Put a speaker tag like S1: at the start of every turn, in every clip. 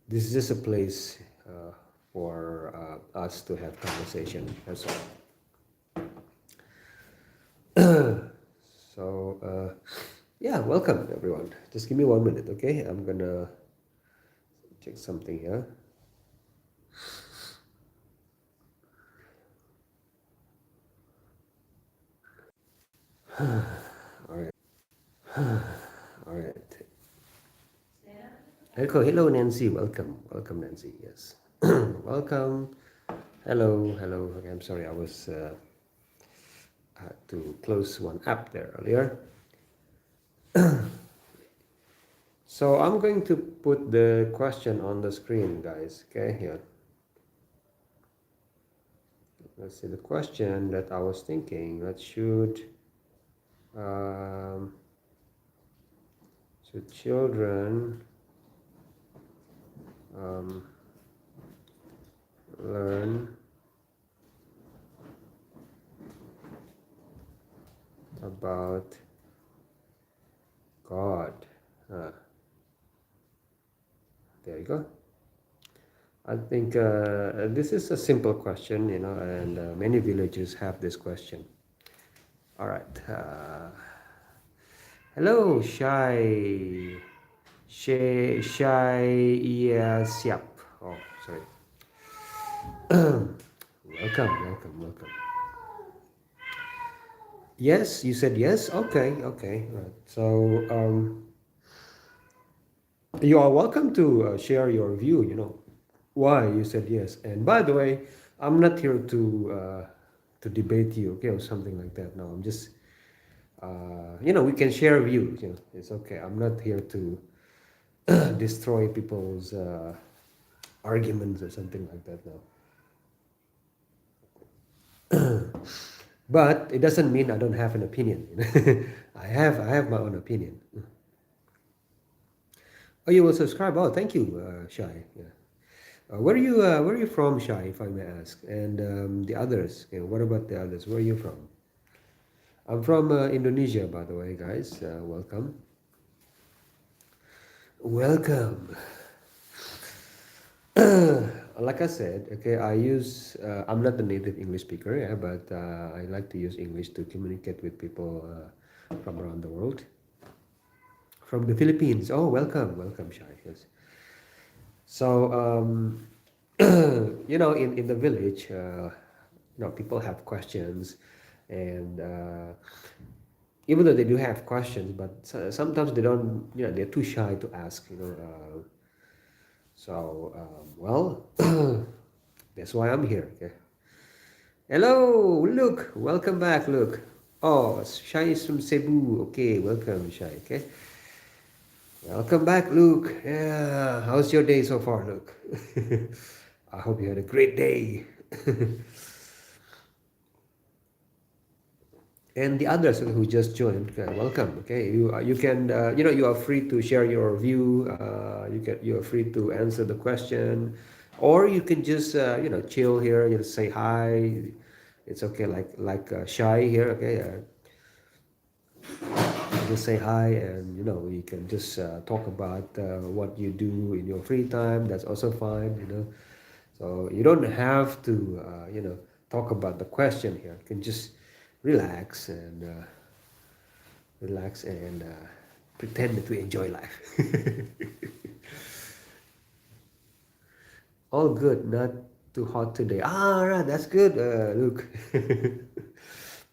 S1: This is just a place for us to have conversation. That's all. So yeah, welcome everyone. Just give me 1 minute, okay? I'm gonna check something here. All right, all right. Hello, Nancy. Welcome, Nancy. Yes, welcome. Hello. Okay, I'm sorry, I had to close one app there earlier. So I'm going to put the question on the screen, guys. Okay, here. Let's see the question that I was thinking. That um, should children um, learn about God? There you go. I think this is a simple question, and many villages have this question. All right. Hello, Shy, Siap. Oh, sorry. Welcome. Yes, you said yes. Okay. Right. So you are welcome to share your view. Why you said yes. And by the way, I'm not here to debate you, okay, or something like that. No, I'm just we can share views. It's okay. I'm not here to destroy people's arguments or something like that. No, but it doesn't mean I don't have an opinion. I have my own opinion. Oh, you will subscribe. Oh, thank you, Shai. Yeah. Where are you from, Shai, if I may ask? And the others. What about the others? Where are you from? I'm from Indonesia, by the way, guys. Welcome. Welcome. Like I said, okay, I'm not a native English speaker, yeah, but I like to use English to communicate with people from around the world. From the Philippines. Oh, welcome, Shai. Yes. So, in the village, people have questions, and even though they do have questions, but sometimes they don't, they're too shy to ask, well, that's why I'm here. Okay. Hello, Luke. Welcome back, Luke. Oh, Shai is from Cebu. Okay, welcome, Shai. Okay. Welcome back, Luke. Yeah, how's your day so far, Luke? I hope you had a great day. And the others who just joined, welcome. Okay, you can you are free to share your view. You are free to answer the question, or you can just chill here. Say hi. It's okay, like Shy here. Okay, just say hi, and we can just talk about what you do in your free time. That's also fine. So you don't have to talk about the question here. You can just relax and pretend that we enjoy life. All good, not too hot today. Right, that's good, Luke.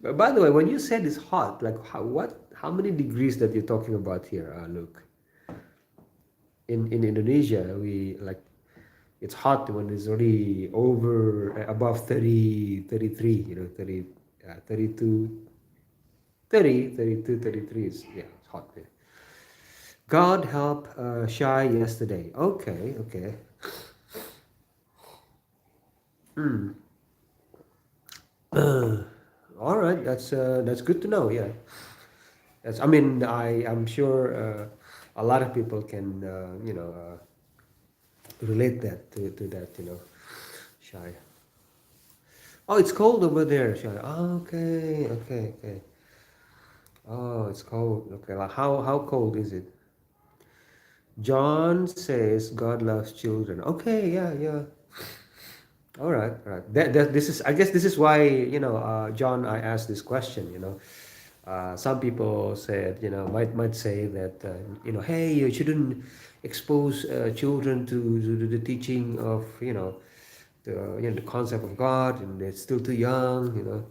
S1: But by the way, when you said it's hot, like how many degrees that you're talking about here, Luke? In Indonesia, we like it's hot when it's already above 30, 33, 30, 32, 30, 32, 33 is, yeah, it's hot there. God help Shy yesterday. Okay. All right, that's good to know. Yeah, I mean, I'm sure a lot of people can relate that to that. Shy. Oh, it's cold over there, Shy. Oh, okay. Oh, it's cold. Okay, like how cold is it? John says God loves children. Okay, yeah, yeah. All right, all right. This is, I guess, this is why, John, I asked this question. Some people said, might say that, hey, you shouldn't expose children to the teaching of, the concept of God, and they're still too young.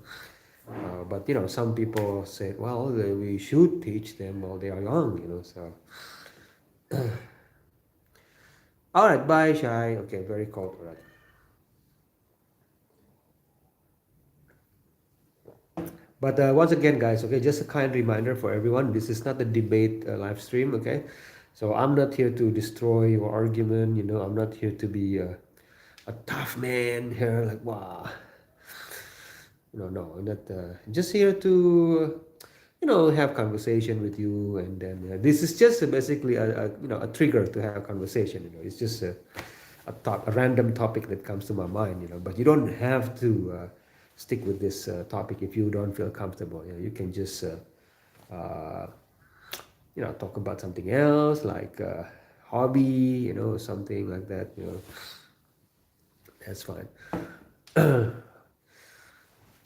S1: But some people said, well, we should teach them while they are young. So, all right, bye, Shai. Okay, very cold. All right. But once again, guys, okay, just a kind reminder for everyone, this is not a debate live stream, okay? So I'm not here to destroy your argument, I'm not here to be a tough man here, like, wow. No, I'm not just here to, have conversation with you. And then this is just basically a trigger to have conversation, it's just a random topic that comes to my mind, but you don't have to stick with this topic if you don't feel comfortable. You can just uh, talk about something else, like hobby, something like that. That's fine.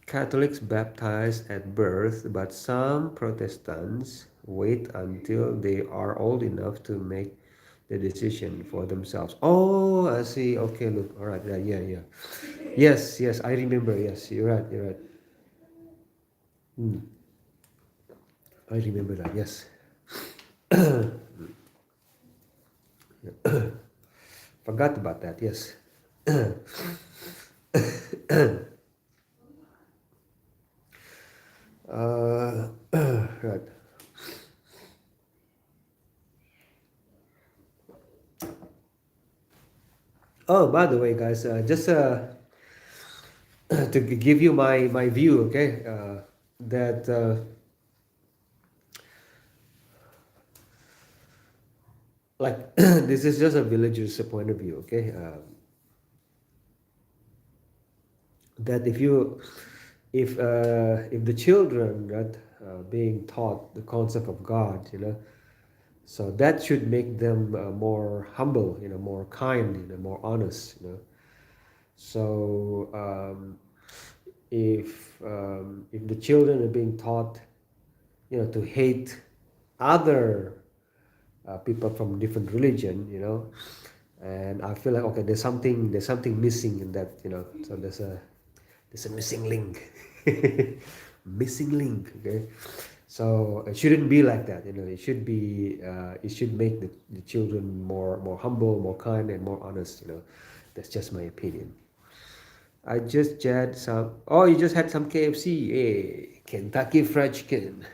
S1: Catholics baptize at birth, but some Protestants wait until they are old enough to make the decision for themselves. Oh, I see. Okay, look. All right. Yeah, yeah, yeah. Yes, yes. I remember. Yes, you're right. You're right. Hmm, I remember that. Yes. Forgot about that. Yes. Right. Oh, by the way, guys, just to give you my view, okay, that like this is just a villager's point of view, okay, that if the children that being taught the concept of God, so that should make them more humble, more kind, more honest, so if the children are being taught, to hate other people from different religion, and I feel like, okay, there's something missing in that, so there's a missing link. Missing link, okay. So it shouldn't be like that, it should make the children more humble, more kind, and more honest, that's just my opinion. I just had some. Oh, you just had some KFC. Hey, Kentucky Fried Chicken.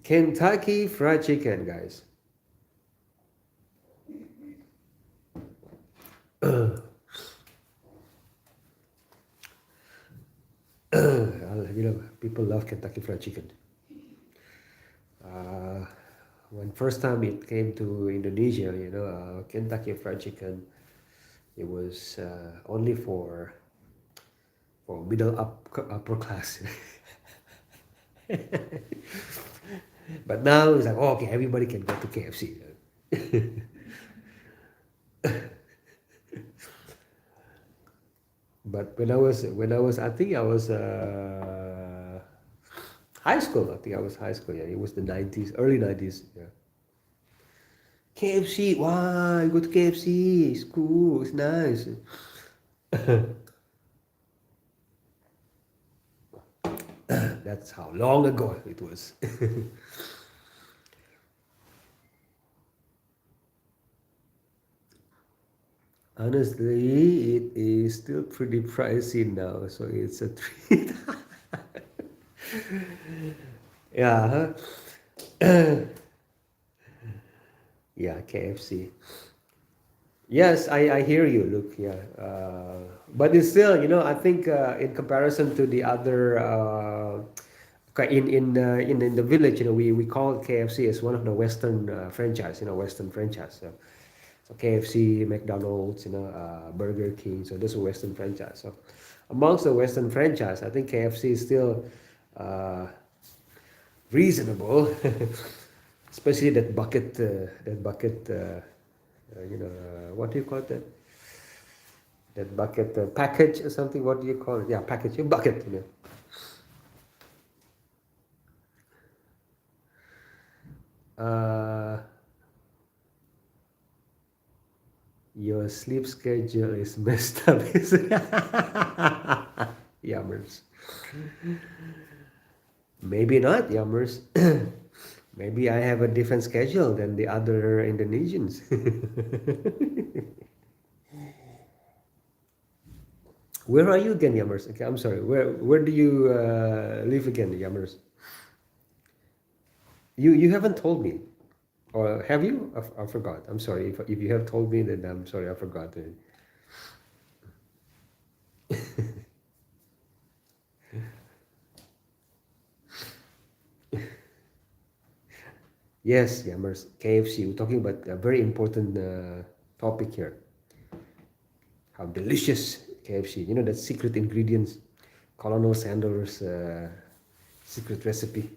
S1: Kentucky Fried Chicken, guys. People love Kentucky Fried Chicken. Uh, when first time it came to Indonesia, Kentucky Fried Chicken, it was only for middle upper class. But now it's like, oh, okay, everybody can go to KFC. But when I was, I think I was high school. I think I was high school. Yeah, it was the 90s, early 90s. Yeah. KFC. Wow, you go to KFC. It's cool. It's nice. That's how long ago it was. Honestly, it is still pretty pricey now, so it's a treat. Yeah, huh? Yeah, KFC. Yes, I hear you. Look, yeah, but it's still, I think in comparison to the other, in the village, we call KFC as one of the Western franchise, Western franchise. So KFC, McDonald's, Burger King. So those are Western franchise. So amongst the Western franchise, I think KFC is still uh, reasonable. especially that bucket, what do you call that? That bucket package or something. What do you call it? Yeah, package. A bucket. Uh, your sleep schedule is messed up. Yummers. Maybe not, Yummers. Maybe I have a different schedule than the other Indonesians. Where are you again, Yummers? Okay, I'm sorry. Where do you live again, Yummers? You haven't told me, or have you? I forgot. I'm sorry if you have told me. Then I'm sorry. I forgot. Yes, Yummers. KFC. We're talking about a very important topic here. How delicious KFC. You know that secret ingredients, Colonel Sanders' secret recipe.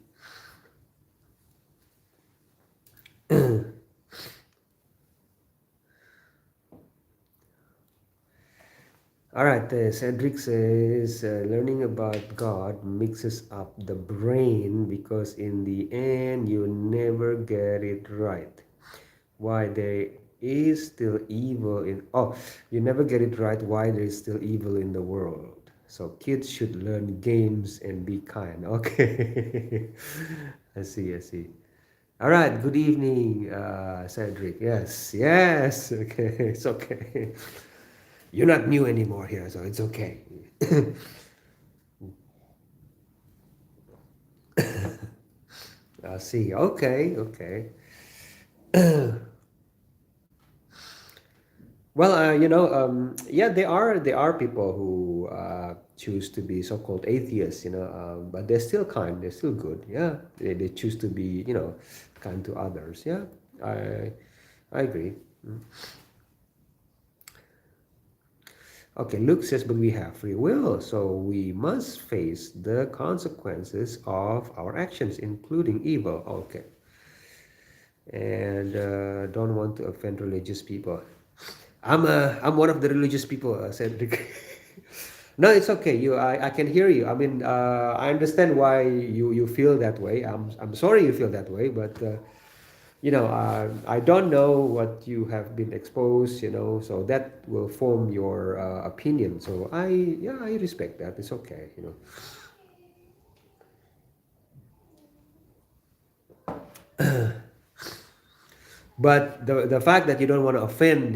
S1: All right, Cedric says learning about God mixes up the brain because in the end you never get it right. Why there is still evil in you never get it right why there is still evil in the world. So kids should learn games and be kind. Okay. I see. All right, good evening, Cedric. Yes, yes. Okay, it's okay. You're not new anymore here, so it's okay. I see. Okay, okay. Well, yeah, there are people who choose to be so-called atheists, but they're still kind, they're still good. Yeah, they choose to be, kind to others. Yeah, I I agree. Okay, Luke says, but we have free will, so we must face the consequences of our actions, including evil. Okay, and don't want to offend religious people. I'm one of the religious people, Cedric. No, it's okay. I can hear you. I mean, I understand why you feel that way. I'm sorry you feel that way, but I don't know what you have been exposed. So that will form your opinion. So I respect that. It's okay. But the fact that you don't want to offend,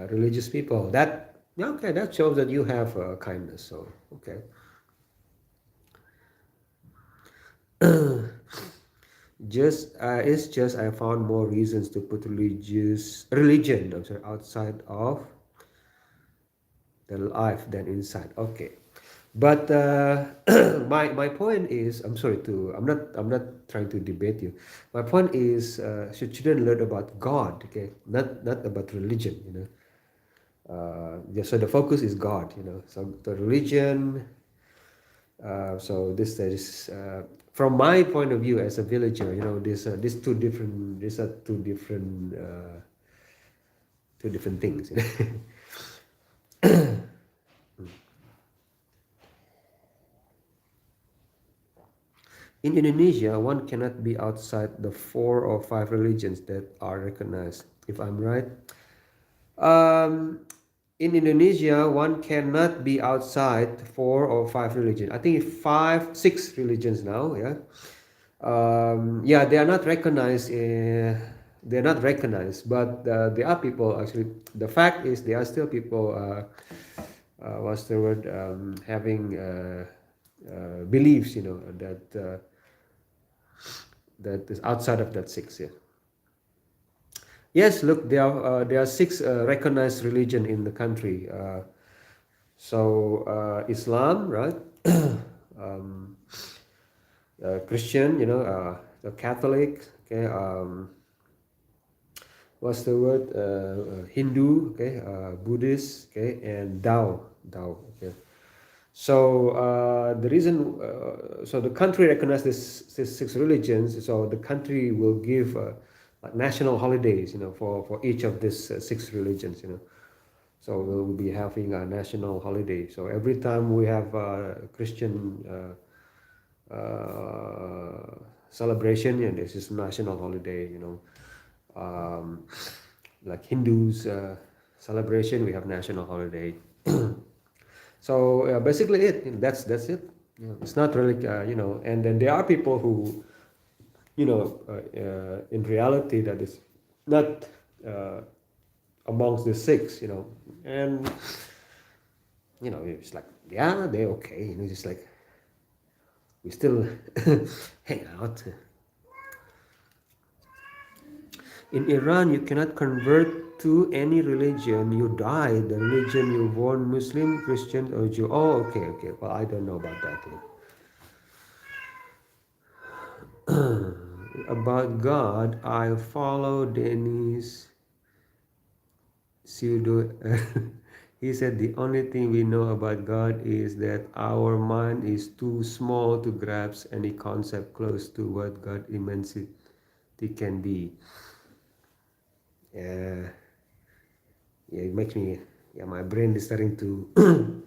S1: religious people, that yeah, okay, that shows that you have kindness. So okay. It's just I found more reasons to put religion, I'm sorry, outside of the life than inside. Okay, but my point is, I'm not trying to debate you. My point is, children learn about God, okay, not about religion. Yeah, so the focus is God. So the religion. So this is from my point of view as a villager. These are two different things. In Indonesia, one cannot be outside the 4 or 5 religions that are recognized. If I'm right, um, in Indonesia, one cannot be outside 4 or 5 religions. I think 5, 6 religions now. Yeah, yeah, they are not recognized. They're not recognized, but there are people actually. The fact is, there are still people. What's the word? Having beliefs, that is outside of that six. Yeah. Yes, look, there are 6 recognized religion in the country. So Islam, right? um, Christian, the Catholic, okay. What's the word? Hindu, okay. Buddhist, okay, and Tao, okay. So the reason, so the country recognizes this six religions. So the country will give like national holidays, for each of these six religions. So we'll be having a national holiday. So every time we have a Christian celebration, and this is national holiday. Like Hindus celebration, we have national holiday. So basically, that's it. It's not really, And then there are people who, in reality, that is not amongst the six, and it's like, yeah, they're okay, just like we still hang out. In Iran, you cannot convert to any religion. You die. The religion you're born, Muslim, Christian, or Jew. Oh, okay, okay. Well, I don't know about that. About God, I follow Dennis Pseudo. He said the only thing we know about God is that our mind is too small to grasp any concept close to what God immensity can be. Yeah, it makes me, my brain is starting to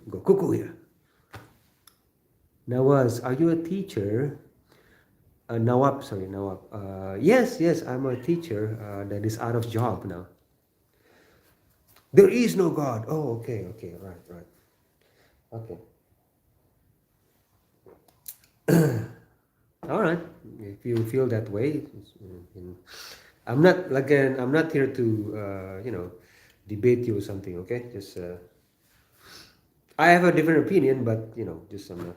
S1: go cuckoo here. Nawaz, are you a teacher? Nawab, sorry, Nawab. Yes, I'm a teacher that is out of job now. There is no God. Oh, okay, right. Okay. All right. If you feel that way, I'm not, again, I'm not here to, debate you or something, okay? Just, I have a different opinion, but, just some,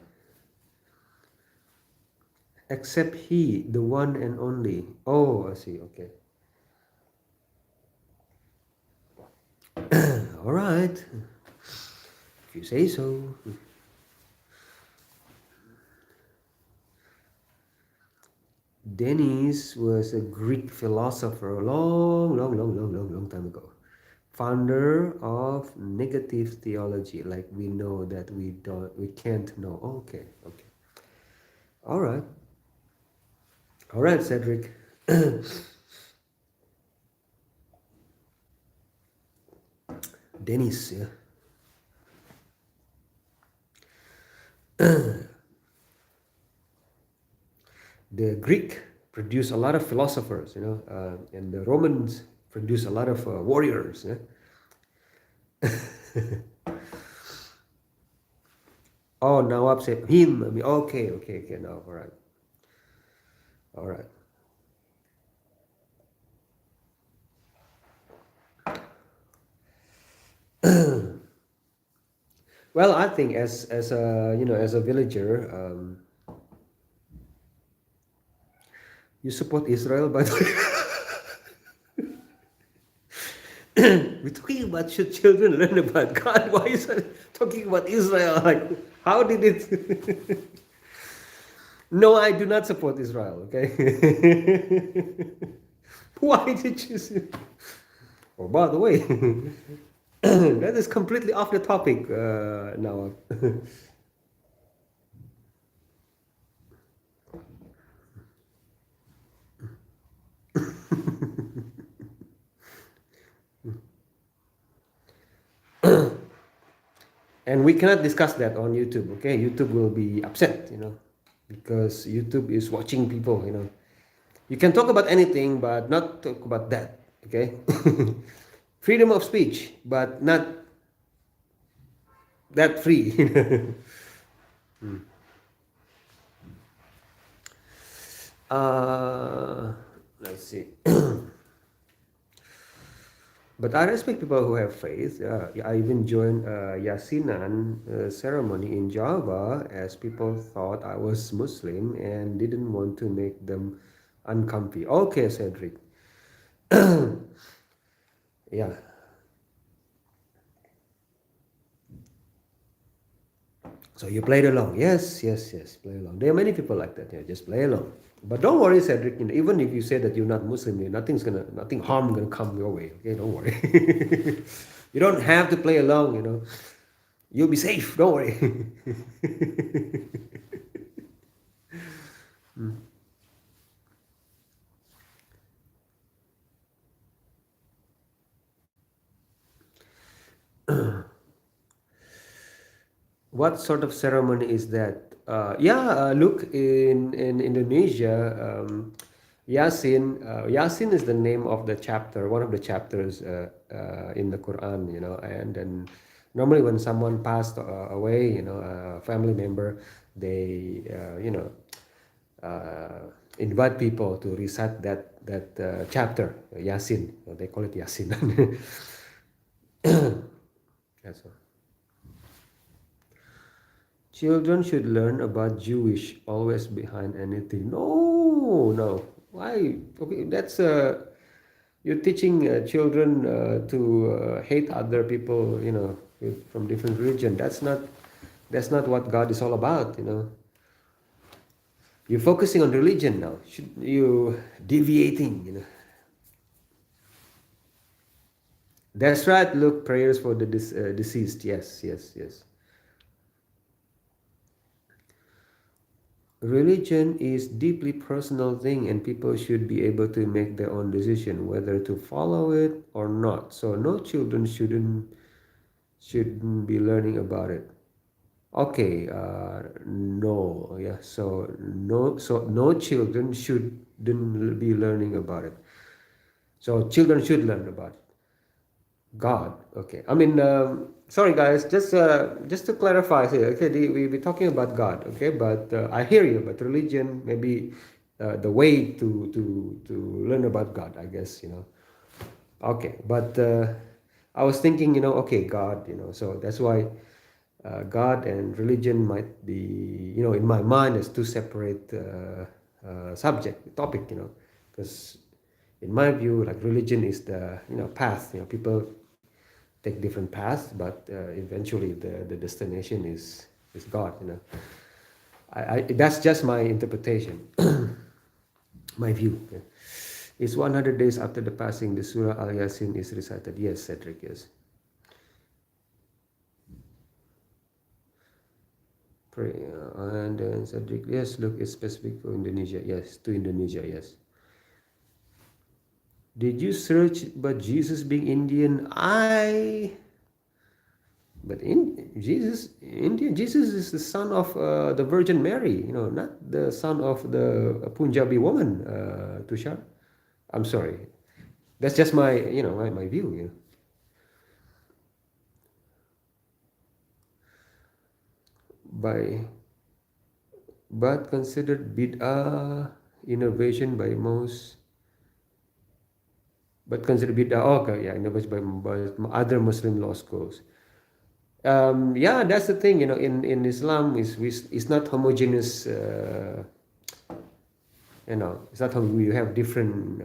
S1: except he, the one and only. Oh, I see, okay. All right. If you say so. Denis was a Greek philosopher a long time ago. Founder of negative theology. Like we know that we can't know. Okay. All right, Cedric. Denis, yeah. The Greek produced a lot of philosophers, and the Romans produced a lot of warriors. Yeah? Oh, now I'm saying him. I mean, okay. Now, all right. Well, I think as a as a villager, you support Israel, but we're talking about should children learn about God. Why is it talking about Israel? Like, how did it? No, I do not support Israel. Okay. Why did you say? Oh, by the way, that is completely off the topic now. And we cannot discuss that on YouTube. Okay, YouTube will be upset, because YouTube is watching people. You can talk about anything, but not talk about that. Okay. Freedom of speech, but not that free. Let's see. But I respect people who have faith. I even joined Yasinan ceremony in Java as people thought I was Muslim and didn't want to make them uncomfy. Okay, Cedric. Yeah. So you played along. Yes. Play along. There are many people like that. Yeah, just play along. But don't worry, Cedric. Even if you say that you're not Muslim, nothing harm gonna come your way. Okay, don't worry. You don't have to play along. You'll be safe. Don't worry. What sort of ceremony is that? Yeah, look, in Indonesia, Yasin is the name of the chapter, one of the chapters in the Quran, and then normally when someone passed away, a family member, they, invite people to recite that chapter, Yasin. They call it Yasin. That's all. Children should learn about Jewish always behind anything. No, no. Why? Okay, that's you're teaching children to hate other people, from different religion. That's not what God is all about. You're focusing on religion now. Should you deviating? That's right. Look, prayers for the deceased. Yes, yes, yes. Religion is deeply personal thing and people should be able to make their own decision whether to follow it or not. So no children shouldn't be learning about it. Okay, no, yeah. So no children shouldn't be learning about it. So children should learn about it. God. Okay. I mean, sorry guys, just to clarify here. Okay, we're talking about God. Okay, but I hear you. But religion, maybe the way to learn about God. I guess. Okay, but I was thinking, okay, God. So that's why God and religion might be, in my mind, as two separate subject topic. Because in my view, like religion is the path. People take different paths, but eventually the destination is God. That's just my interpretation, my view. Okay. It's 100 days after the passing, the Surah Al Yasin is recited. Yes, Cedric, yes. Pray, and then Cedric, yes, look, it's specific for Indonesia. Yes, to Indonesia, yes. Did you search about Jesus being Indian? But Jesus is the son of the Virgin Mary, not the son of the Punjabi woman, Tushar. I'm sorry. That's just my view. By but considered bid'ah innovation by most, but considered bid'ah. Oh, okay, yeah, innovation by other Muslim law schools. Yeah, that's the thing. In Islam is not homogeneous. It's not how we have different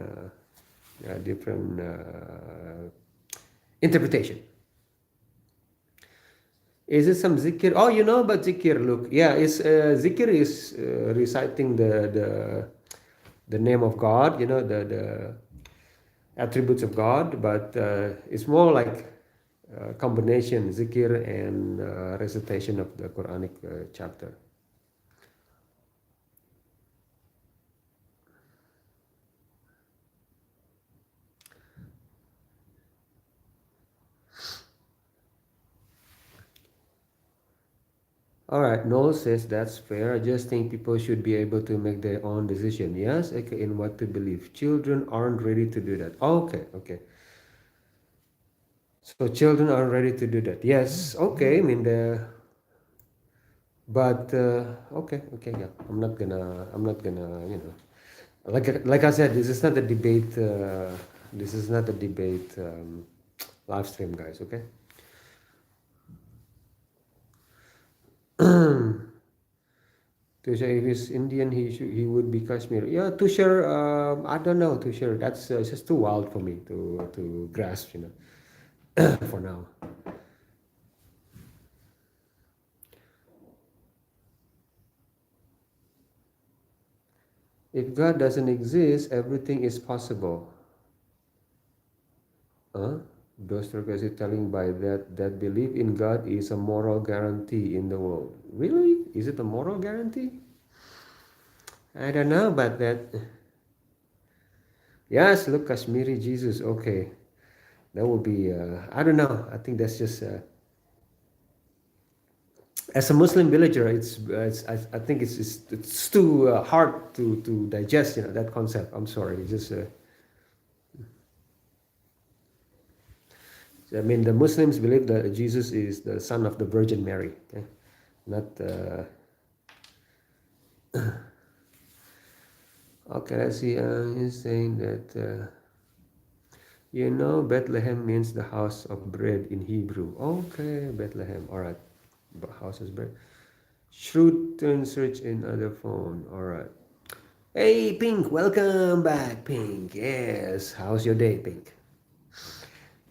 S1: interpretation. Is it some zikr? Oh, you know about zikr. Look, yeah, it's zikr is reciting the name of God. The attributes of God, but it's more like combination zikr and recitation of the Quranic chapter. All right, Noel says that's fair. I just think people should be able to make their own decision. Yes, okay, in what to believe. Children aren't ready to do that. Okay, okay. So children are ready to do that. Yes, okay. I mean but okay, okay, yeah. I'm not gonna, like I said, this is not a debate. This is not a debate live stream, guys. Okay. Tushar, if he's Indian, he would be Kashmir. Yeah, Tushar. I don't know, Tushar. That's just too wild for me to grasp. For now. If God doesn't exist, everything is possible. Huh? Dostoevsky is telling by that belief in God is a moral guarantee in the world. Really? Is it a moral guarantee? I don't know about that. Yes, look, Kashmiri Jesus. Okay, that would be. I don't know. I think that's just. As a Muslim villager, it's I think it's too hard to digest. That concept. I'm sorry. It's just. I mean, the Muslims believe that Jesus is the son of the Virgin Mary. Okay? Not. Okay, let's see. He's saying that. Bethlehem means the house of bread in Hebrew. Okay, Bethlehem. All right. House of bread. Shrewd turn search in other phone. All right. Hey, Pink. Welcome back, Pink. Yes. How's your day, Pink?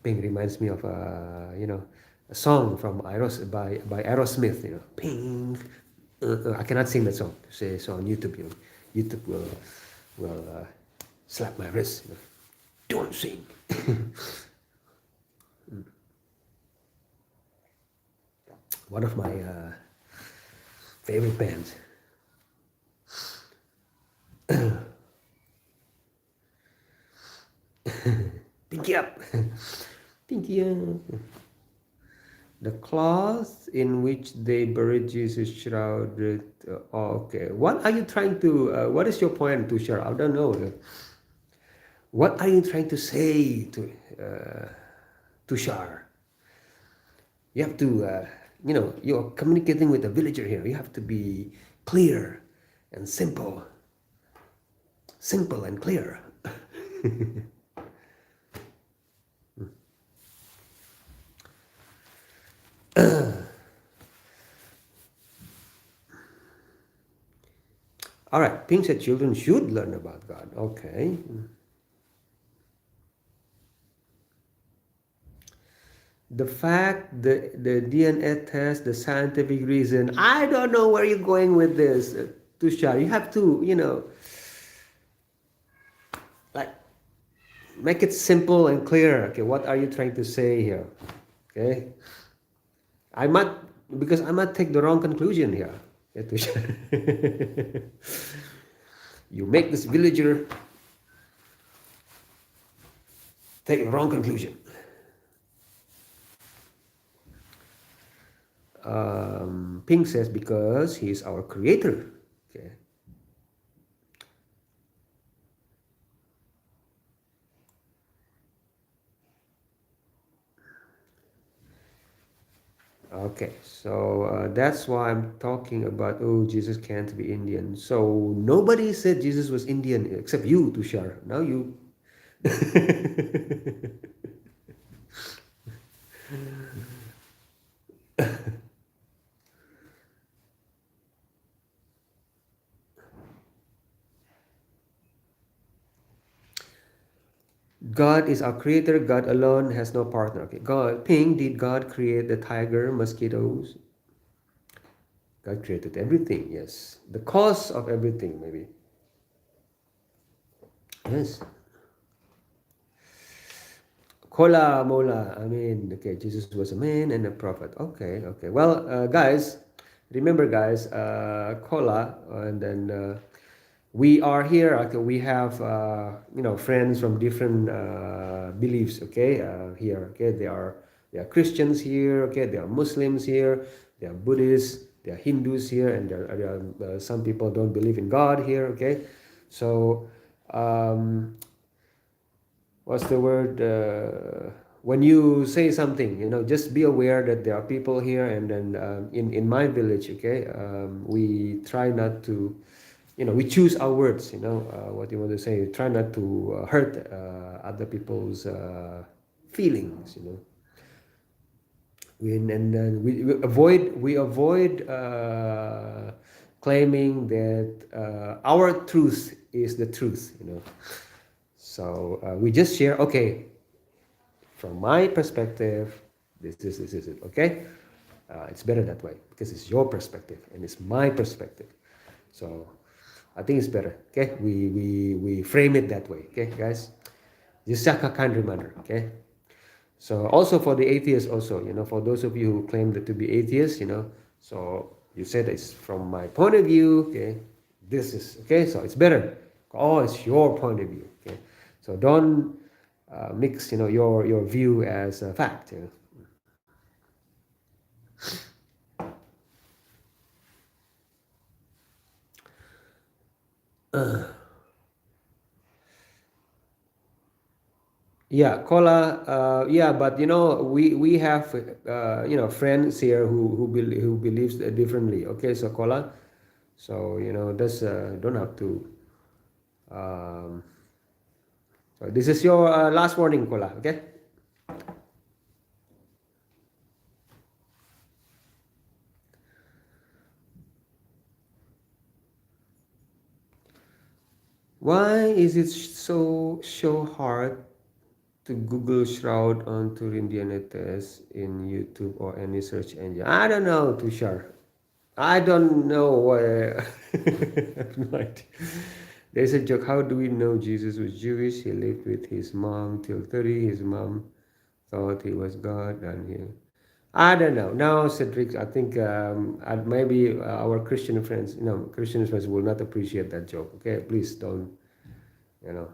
S1: Pink reminds me of a song from by Aerosmith. Pink. I cannot sing that song. Say so on YouTube. YouTube will slap my wrist. Don't sing. One of my favorite bands. Pinky up. Pinky up. The cloth in which they buried Jesus shrouded. Okay. What are you trying to, what is your point, Tushar? I don't know. What are you trying to say to Tushar? You have to, you're communicating with a villager here. You have to be clear and simple. Simple and clear. All right, Pink said children should learn about God. Okay. The fact, the DNA test, the scientific reason, I don't know where you're going with this, Tushar. You have to, like, make it simple and clear. Okay, what are you trying to say here? Okay. Because I might take the wrong conclusion here. Okay, Tushar. You make this villager take the wrong conclusion. Pink says because he's our creator. Okay. Okay, so that's why I'm talking about, Jesus can't be Indian. So nobody said Jesus was Indian except you, Tushar. Now you. God is our creator. God alone has no partner. Okay, God, Pink, did God create the tiger, mosquitoes? God created everything, yes. The cause of everything, maybe. Yes. Kola Mola, I mean, okay, Jesus was a man and a prophet. Okay, okay. Well, guys, remember, guys, Kola, and then we are here. Okay, we have friends from different beliefs. Okay, here. Okay, there are Christians here. Okay, there are Muslims here. There are Buddhists. There are Hindus here, and there are some people don't believe in God here. Okay, so. What's the word, when you say something, just be aware that there are people here, and then in my village, okay, we try not to, we choose our words, what you want to say, try not to hurt other people's feelings. We avoid claiming that our truth is the truth. So we just share, okay, from my perspective, this is it, okay? It's better that way because it's your perspective and it's my perspective. So I think it's better, okay? We frame it that way, okay, guys? Just a kind reminder, okay? So also for the atheists, also, for those of you who claim that to be atheists, so you said it's from my point of view, okay, this is okay, so it's better. Oh, it's your point of view, okay. So don't mix, your view as a fact. Yeah, Kola. Yeah, but we have friends here who believes differently. Okay, so Kola. So that's don't have to. Um, so this is your last warning, Kola. Okay. Why is it so hard to Google Shroud on Indiana test in YouTube or any search engine? I don't know, Tushar. I don't know why. I have no idea. There's a joke. How do we know Jesus was Jewish? He lived with his mom till 30. His mom thought he was God, and he. I don't know. Now, Cedric, I think maybe our Christian friends, Christian friends will not appreciate that joke. Okay, please don't, you know.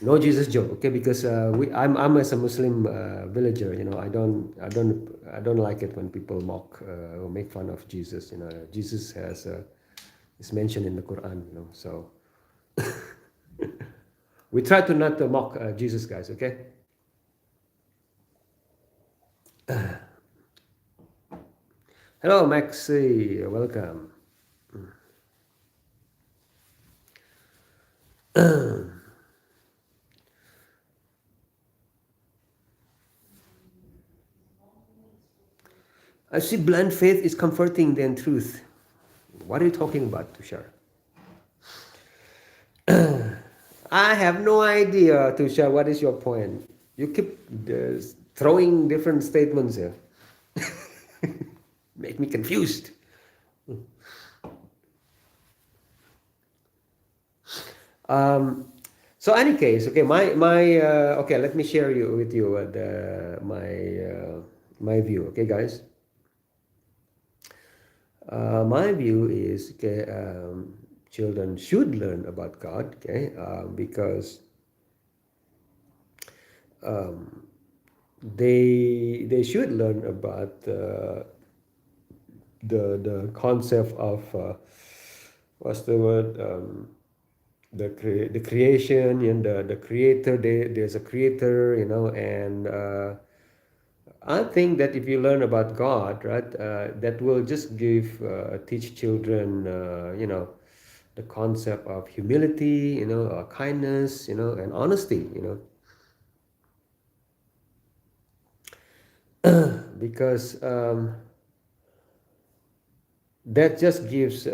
S1: No Jesus joke, okay? Because I'm as a Muslim villager, I don't like it when people mock or make fun of Jesus. Jesus is mentioned in the Quran, so we try to not mock Jesus, guys, okay? Hello, Maxi, welcome. I see blind faith is comforting than truth. What are you talking about, Tushar? I have no idea, Tushar. What is your point? You keep throwing different statements here. Make me confused. Um, so any case, okay, my okay, let me share with you my view, okay, guys. My view is, okay, children should learn about God, okay, because um, they should learn about the concept of what's the word, the creation and the creator. There's a creator, and I think that if you learn about God, right, that will just teach children, the concept of humility, kindness, and honesty, because that just gives,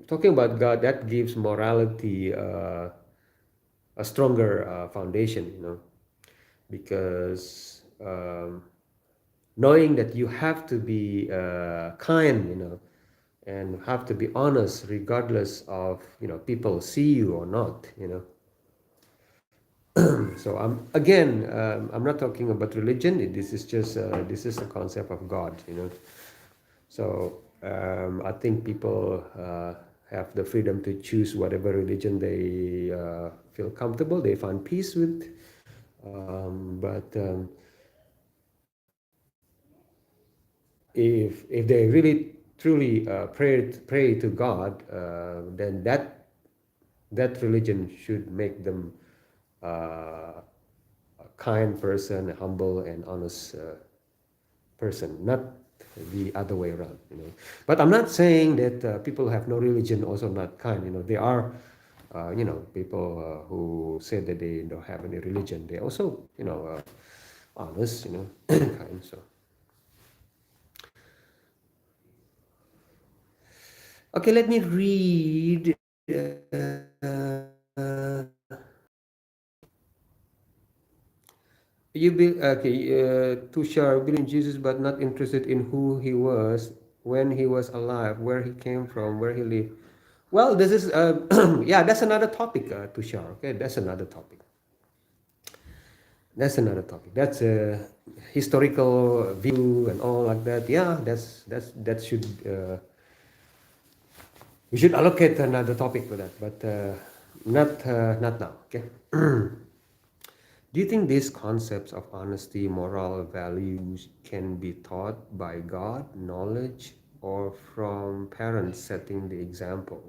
S1: talking about God, that gives morality a stronger foundation, because knowing that you have to be kind, and have to be honest regardless of people see you or not, so I'm not talking about religion. This is just this is the concept of God, so I think people have the freedom to choose whatever religion they feel comfortable, they find peace with, but if they really truly pray to God, then that religion should make them a kind person, a humble and honest person, not the other way around. But I'm not saying that people who have no religion also not kind. There are people who say that they don't have any religion. They also honest, kind. So okay, let me read. You be okay. Tushar believe in Jesus, but not interested in who he was when he was alive, where he came from, where he lived. Well, this is yeah, that's another topic, Tushar. Okay, that's another topic. That's another topic. That's a historical view and all like that. Yeah, that should we should allocate another topic for that, but not now. Okay. Do you think these concepts of honesty, moral values can be taught by God, knowledge, or from parents setting the example?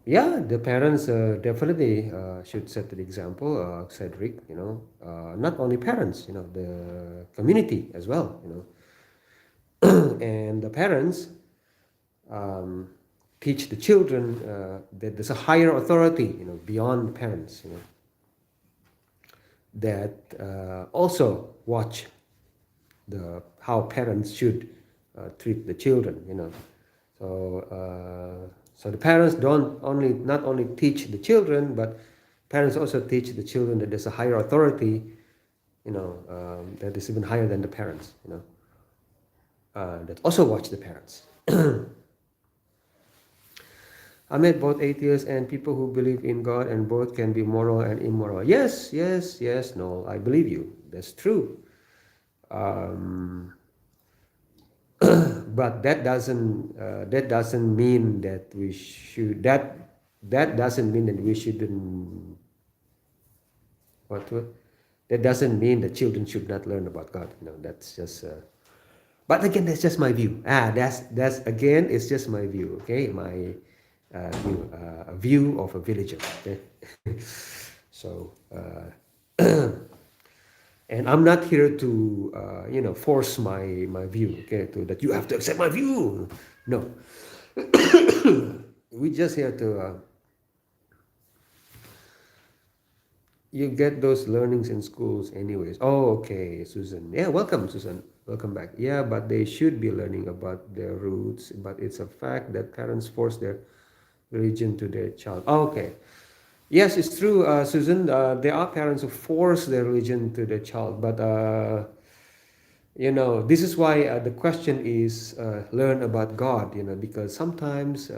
S1: Yeah, the parents definitely should set the example, Cedric. Not only parents, the community as well. And the parents um, teach the children that there's a higher authority, beyond the parents. That also watch the how parents should treat the children. So the parents don't only not only teach the children, but parents also teach the children that there's a higher authority, that is even higher than the parents. That also watch the parents. I met both atheists and people who believe in God, and both can be moral and immoral. Yes, yes, yes. No, I believe you. That's true. Um, but that doesn't mean that we should that doesn't mean that we shouldn't what that doesn't mean that children should not learn about God. That's just but again, that's just my view. That's again, it's just my view. Okay, my view, a view of a villager. Okay. So and I'm not here to force my view. Okay, to that you have to accept my view. No. We just here to you get those learnings in schools anyways. Oh, okay, Susan. Yeah, welcome, Susan. Welcome back. Yeah, but they should be learning about their roots. But it's a fact that parents force their religion to their child. Okay. Yes, it's true, Susan. There are parents who force their religion to their child, but this is why the question is learn about God. Because sometimes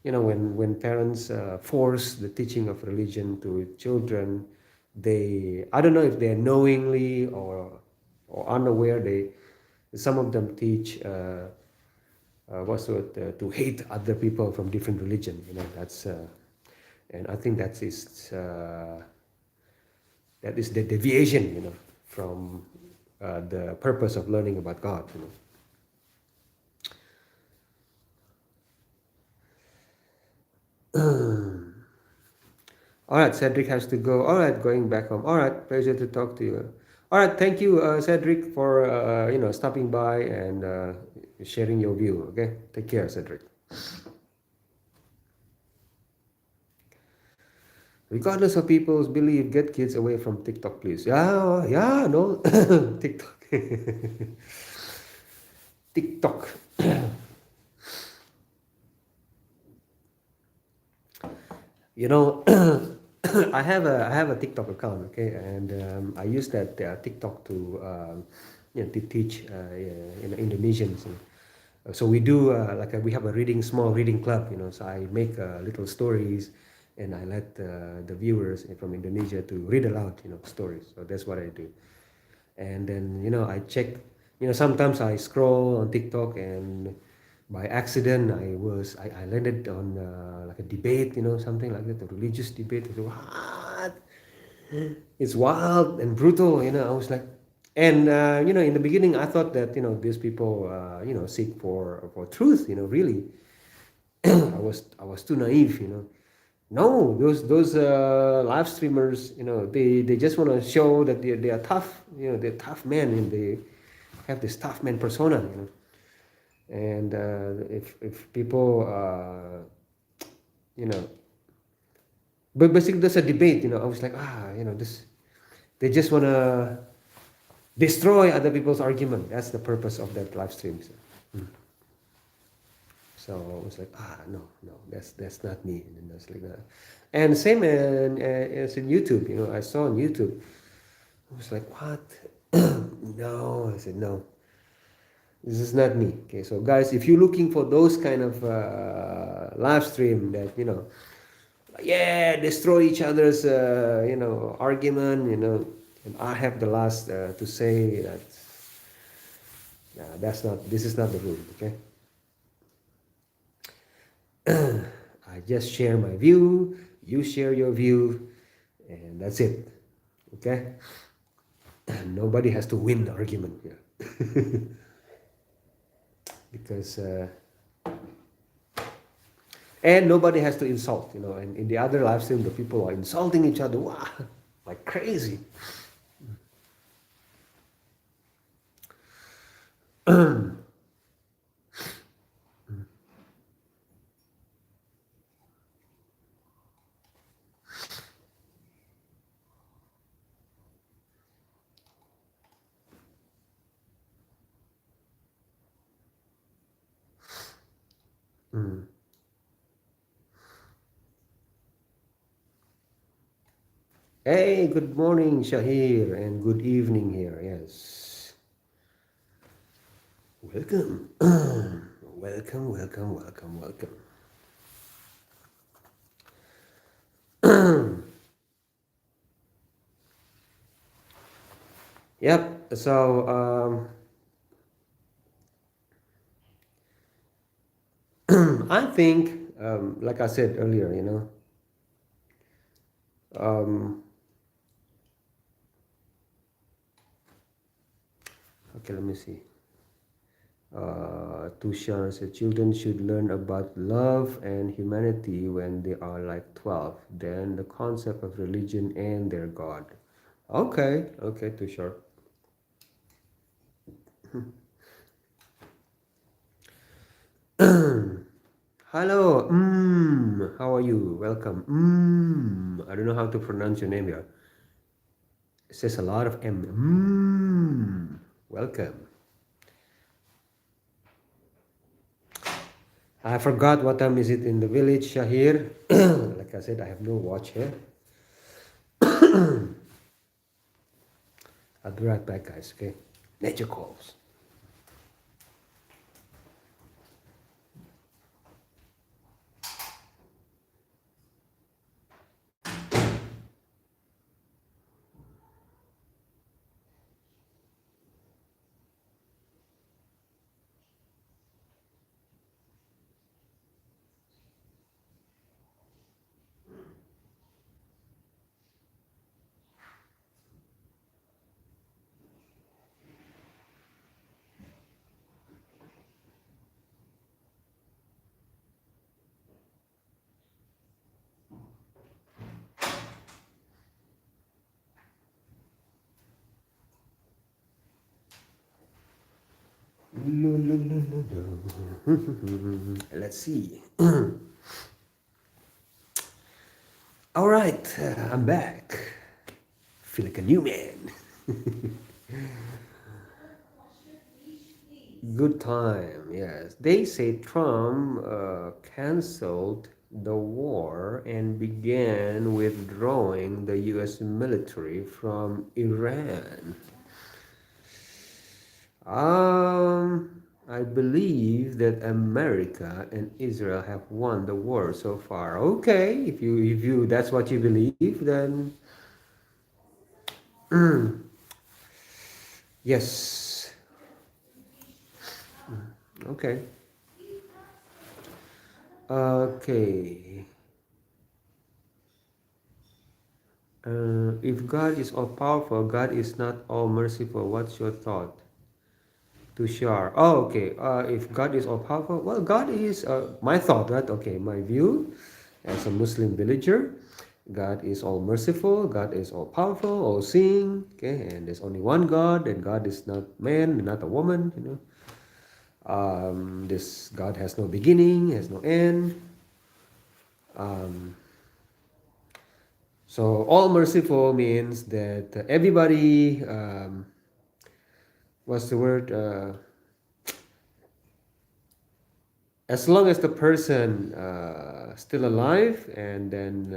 S1: when parents force the teaching of religion to children, I don't know if they're knowingly or unaware. Some of them teach to hate other people from different religion. That's and I think that is the deviation, from the purpose of learning about God. All right, Cedric has to go. All right, going back home. All right, pleasure to talk to you. All right, thank you, Cedric, for stopping by and sharing your view. Okay, take care, Cedric. Regardless of people's belief, get kids away from TikTok, please. Yeah, yeah, no, TikTok, TikTok. You know, I have a TikTok account, okay, and I use that TikTok to teach Indonesians. So we do we have a small reading club. So I make little stories, and I let the viewers from Indonesia to read aloud, stories. So that's what I do. And then I check. Sometimes I scroll on TikTok, and by accident I landed on like a debate, something like that, a religious debate. I said, what? It's wild and brutal. I was like, and in the beginning I thought that these people seek for truth. Really, I was too naive. No, those live streamers, they just want to show that they are tough. They're tough men, and they have this tough man persona. And if people you know but basically there's a debate. I was like, this, they just want to destroy other people's argument. That's the purpose of that live stream. So I was like, no, that's not me. And that's like that. And same as in YouTube. I saw on YouTube. I was like, what? No, I said no. This is not me. Okay, so guys, if you're looking for those kind of live stream that yeah, destroy each other's argument, and I have the last to say that that's not. This is not the room. Okay, I just share my view. You share your view, and that's it. Okay, and nobody has to win the argument here because. And nobody has to insult, and in the other live stream the people are insulting each other, wow, like crazy. Mm. Hey, good morning, Shahir, and good evening here. Yes, welcome. Welcome, welcome, welcome, welcome. Yep, so I think, like I said earlier, um, okay, let me see. Tushar said children should learn about love and humanity when they are like 12. Then the concept of religion and their God. Okay, okay, Tushar. Hello, how are you? Welcome. I don't know how to pronounce your name here. It says a lot of M. Welcome. I forgot what time is it in the village, Shahir. Like I said, I have no watch here. I'll be right back, guys, okay? Nature calls. Let's see. All right, I'm back. Feel like a new man. Good time, yes. They say Trump canceled the war and began withdrawing the US military from Iran. I believe that America and Israel have won the war so far. Okay, if you that's what you believe, then yes. Okay. Okay. If God is all powerful, God is not all merciful. What's your thought? Tushar. Oh, okay. If God is all powerful, well, God is my thought, right? Okay, my view as a Muslim villager. God is all merciful. God is all powerful, all seeing. Okay, and there's only one God, and God is not man, not a woman. This God has no beginning, has no end. So all merciful means that everybody. What's the word? As long as the person still alive and then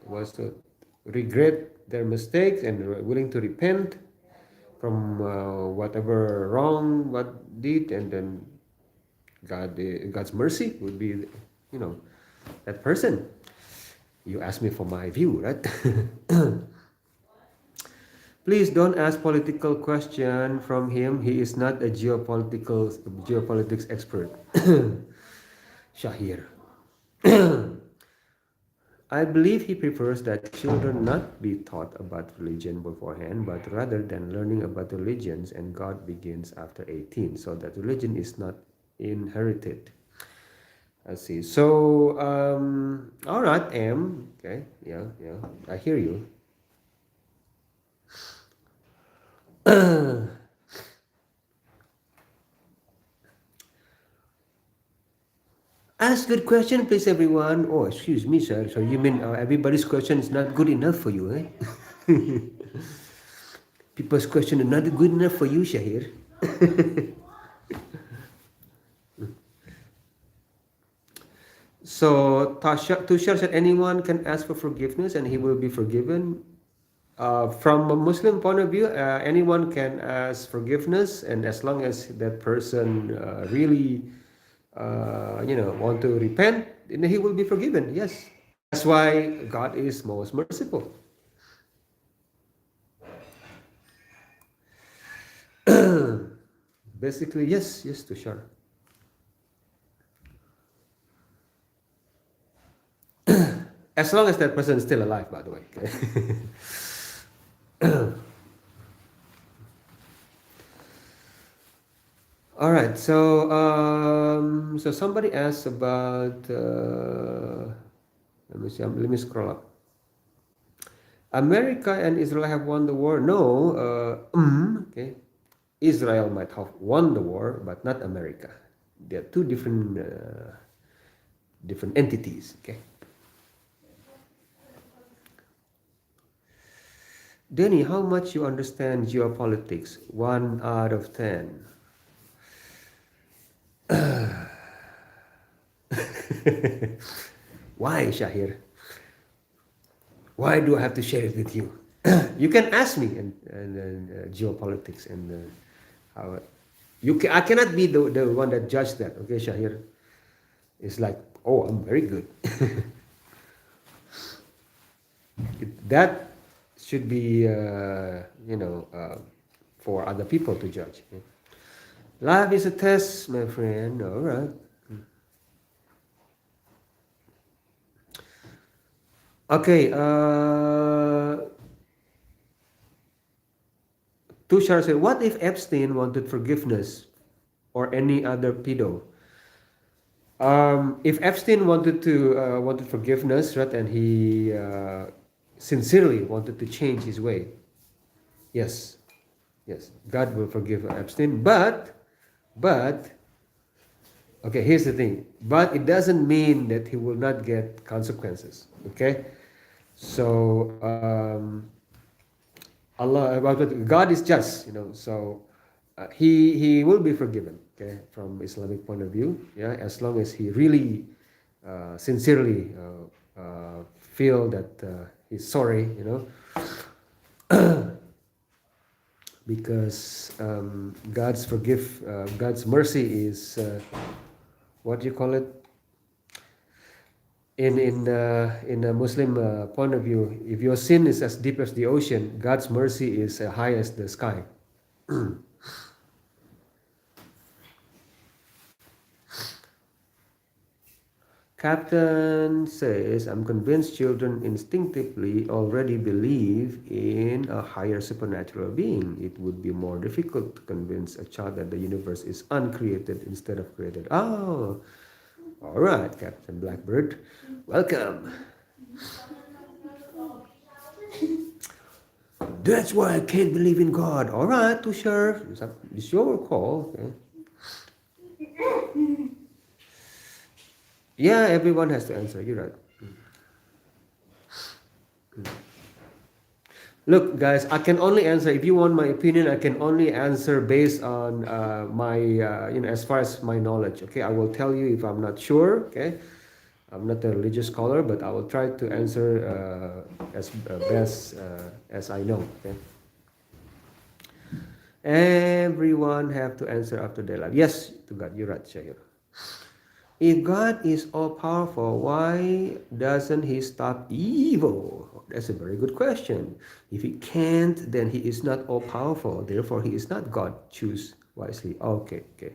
S1: was to regret their mistakes and willing to repent from whatever wrong what deed, and then God's mercy would be, that person. You asked me for my view, right? Please don't ask political question from him. He is not a geopolitics expert. Shahir. I believe he prefers that children not be taught about religion beforehand, but rather than learning about religions and God begins after 18, so that religion is not inherited. I see. So, all right, M. Okay, yeah, I hear you. Ask good question, please, everyone. Oh, excuse me, sir. So you mean everybody's question is not good enough for you, eh? People's question is not good enough for you, Shahir. So Tushar said anyone can ask for forgiveness and he will be forgiven. From a Muslim point of view, anyone can ask forgiveness, and as long as that person really, want to repent, then he will be forgiven. Yes, that's why God is most merciful. Basically, yes, Tushar. As long as that person is still alive, by the way. Okay? All right. So somebody asked about. Let me see. Let me scroll up. America and Israel have won the war. No. Okay. Israel might have won the war, but not America. They are two different entities. Okay. Danny, how much you understand geopolitics? 1 out of 10. Why, Shahir? Why do I have to share it with you? You can ask me and geopolitics and how I cannot be the one that judge that. Okay, Shahir. It's like, oh, I'm very good. That should be for other people to judge. Life is a test, my friend. All right. Okay. Tushar said, what if Epstein wanted forgiveness or any other pedo? If Epstein wanted forgiveness, right, and he sincerely wanted to change his way, yes, God will forgive Epstein. But, okay, here's the thing. But it doesn't mean that he will not get consequences. Okay, so God is just, so he will be forgiven. Okay, from Islamic point of view, yeah, as long as he really sincerely feel that he's sorry, because God's mercy is what do you call it? In a Muslim point of view, if your sin is as deep as the ocean, God's mercy is high as the sky. Captain says, I'm convinced children instinctively already believe in a higher supernatural being. It would be more difficult to convince a child that the universe is uncreated instead of created. Oh, all right, Captain Blackbird. Welcome. That's why I can't believe in God. All right, Tushar. It's your call. Okay. Yeah, everyone has to answer. You're right. Look, guys, I can only answer, if you want my opinion, I can only answer based on my, as far as my knowledge. Okay, I will tell you if I'm not sure. Okay, I'm not a religious scholar, but I will try to answer as best as I know. Okay. Everyone have to answer after their life. Yes, to God. You're right, Shahir. If God is all powerful, why doesn't He stop evil? That's a very good question. If He can't, then He is not all powerful. Therefore, He is not God. Choose wisely. Okay, okay.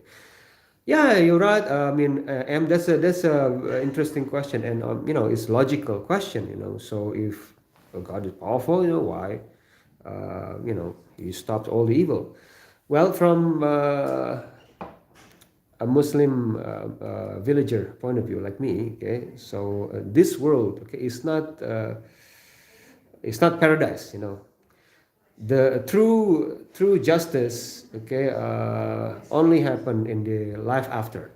S1: Yeah, you're right. I mean, that's a interesting question, and it's logical question. So if God is powerful, why, He stopped all the evil? Well, from a Muslim villager point of view, like me, okay. So this world, okay, it's not paradise. The true justice, okay, only happen in the life after.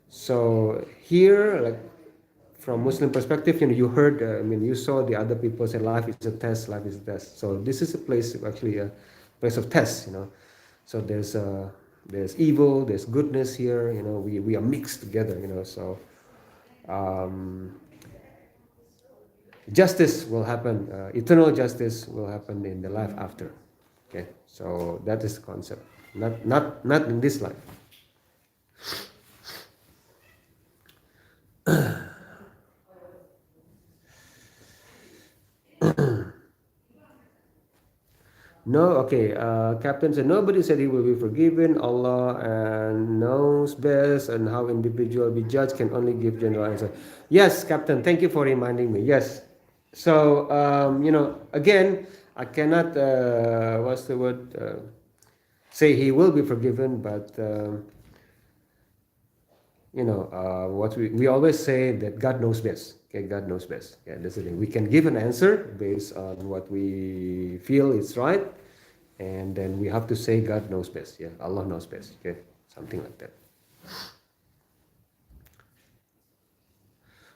S1: So here, like from Muslim perspective, you heard, I mean, you saw the other people say life is a test, life is a test. So this is a place, actually a place of test. So there's evil, there's goodness here. We are mixed together. So um, justice will happen, eternal justice will happen in the life after. Okay, so that is the concept. Not in this life. No, okay. Captain said nobody said he will be forgiven. Allah and knows best, and how individual be judged can only give general answer. Yes, Captain. Thank you for reminding me. Yes. So again, I cannot. What's the word? Say he will be forgiven, but what we always say that God knows best. Okay, God knows best. Yeah, that's the thing. We can give an answer based on what we feel is right, and then we have to say God knows best. Yeah, Allah knows best. Okay, something like that.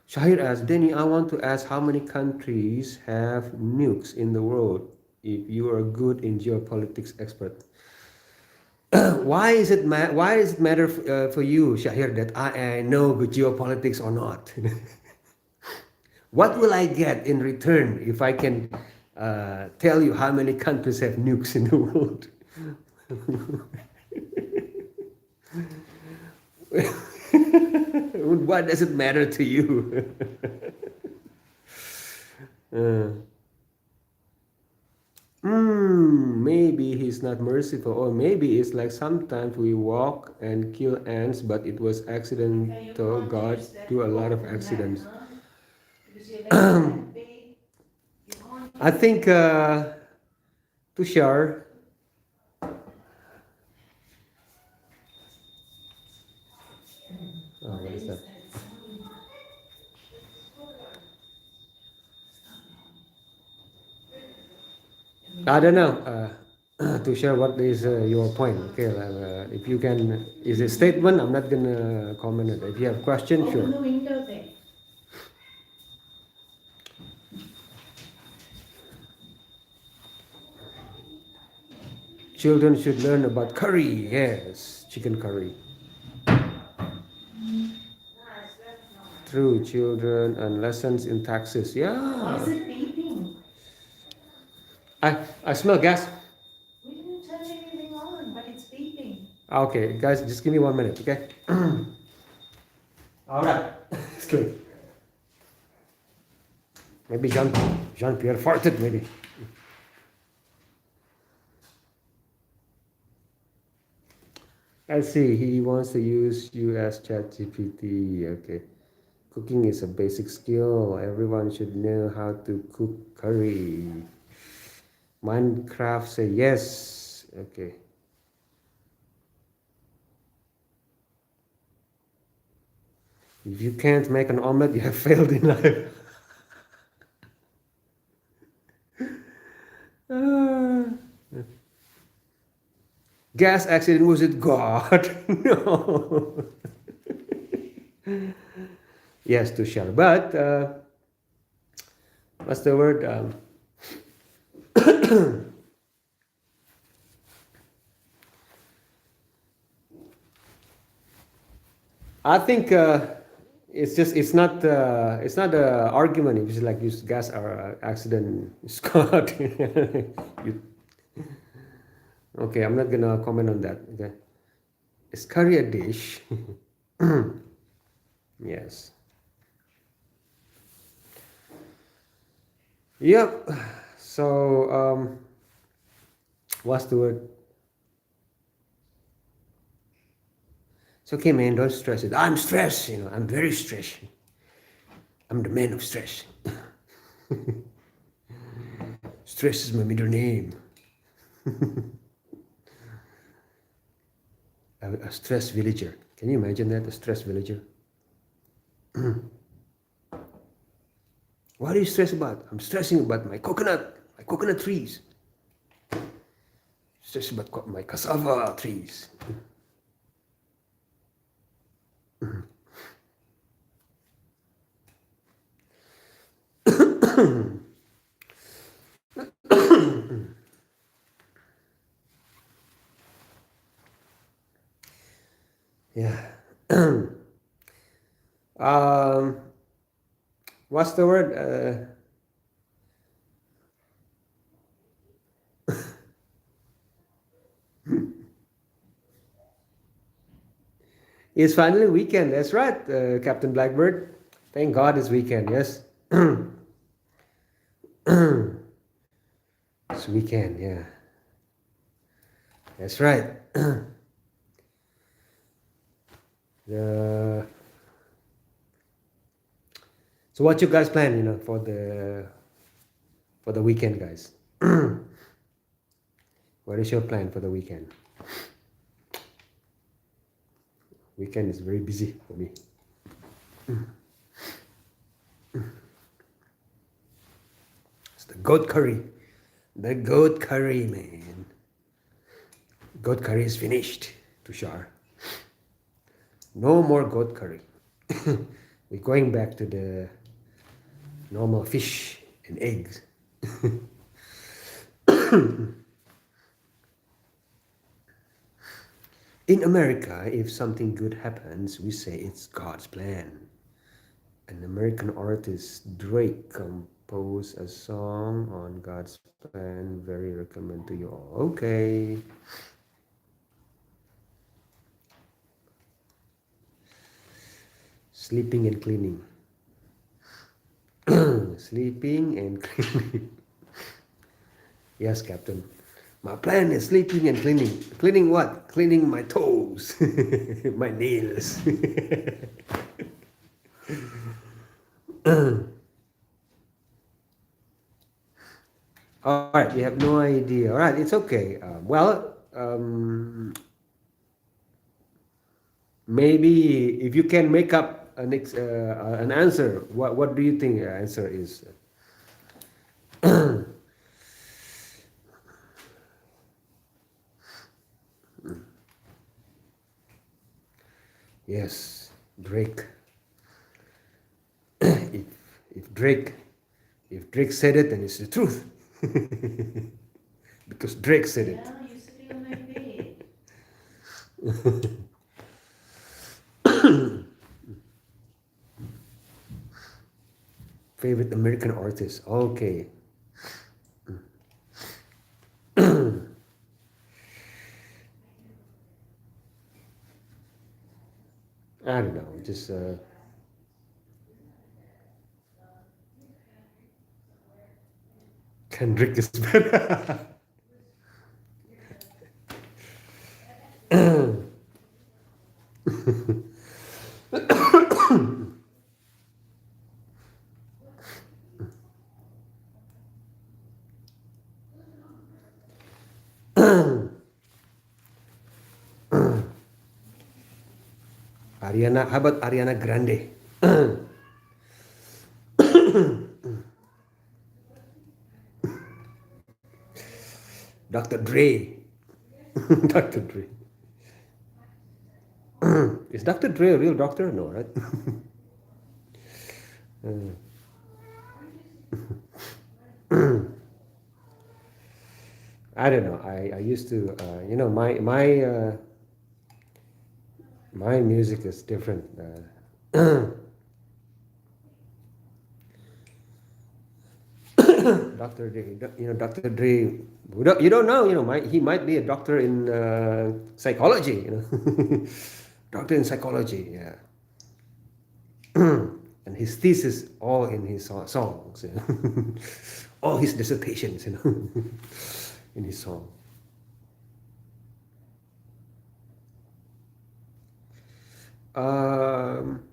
S1: Shahir asks, Denny, I want to ask how many countries have nukes in the world? If you are good in geopolitics expert, why does it matter for you, Shahir, that I know good geopolitics or not? What will I get in return if I can tell you how many countries have nukes in the world? What does it matter to you? uh, maybe he's not merciful, or maybe it's like sometimes we walk and kill ants, but it was accidental. God do a lot of accidents. I think Tushar. Oh, what is that? I don't know. To share what is your point. Okay, if you can, is a statement. I'm not gonna comment on it. If you have question, sure.
S2: Open the window there.
S1: Children should learn about curry. Yes, chicken curry. True, children and lessons in taxes.
S2: Why
S1: Yeah,
S2: is it beeping?
S1: I smell gas.
S2: We didn't turn anything on, but it's beeping.
S1: Okay, guys, just give me 1 minute. Okay. All right, it's good. Maybe Jean Pierre farted. Maybe. I see. He wants to use you as ChatGPT. Okay. Cooking is a basic skill. Everyone should know how to cook curry. Minecraft say yes. Okay. If you can't make an omelet, you have failed in life. Ah. Gas accident, was it God? No. Yes, to share. But what's the word? I think it's not a argument. It's just like you gas or accident, Scott. you, Okay, I'm not gonna comment on that. Okay, is curry a dish? Yes. Yep. So, what's the word? It's okay, man. Don't stress it. I'm stressed. I'm very stressed. I'm the man of stress. Stress is my middle name. A stress villager. Can you imagine that? A stress villager. What are you stressed about? I'm stressing about my coconut trees. Stressing about my cassava trees. Yeah. um, what's the word? It's finally weekend. That's right, Captain Blackbird. Thank God it's weekend. Yes. It's weekend. Yeah. That's right. The So what you guys plan, for the weekend, guys? What is your plan for the weekend? Weekend is very busy for me. It's the goat curry. The goat curry, man. Goat curry is finished, Tushar. No more goat curry. We're going back to the normal fish and eggs. In America, if something good happens, we say it's God's plan. An American artist, Drake, composed a song on God's plan. Very recommend to you all. Okay. Sleeping and cleaning. Sleeping and cleaning. Yes, Captain. My plan is sleeping and cleaning. Cleaning what? Cleaning my toes, my nails. All right, you have no idea. All right, it's okay. Maybe if you can make up an answer, what do you think the answer is? Yes, Drake. if if Drake if Drake said it, then it's the truth. Because Drake said it.
S2: Yeah, you're sitting on my bed.
S1: Favorite American artist. Okay. I don't know. Just Kendrick is better. Ariana. How about Ariana Grande? Dr. Dre. Dr. Dre. Is Dr. Dre a real doctor? No, right? I don't know. I used to, my music is different. Dr. Dre, Dr. Dre. You don't know, he might be a doctor in psychology, doctor in psychology, yeah. And his thesis all in his songs, all his dissertations, in his song. Um,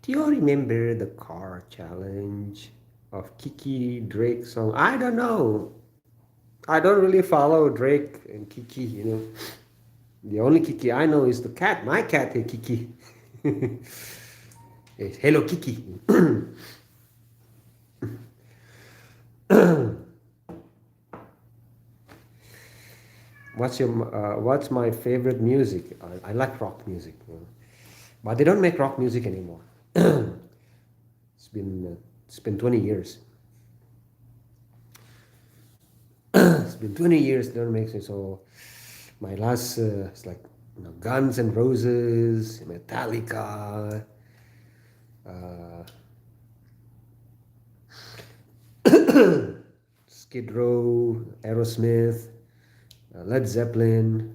S1: do you remember the car challenge of Kiki Drake song? I don't know. I don't really follow Drake and Kiki. The only Kiki I know is the cat. My cat, hey, Kiki. Yes, hello, Kiki. What's my favorite music? I like rock music, but they don't make rock music anymore. It's been 20 years. It's been 20 years. They don't make it. So my last it's like Guns and Roses, Metallica, uh, Skid Row, Aerosmith, Led Zeppelin.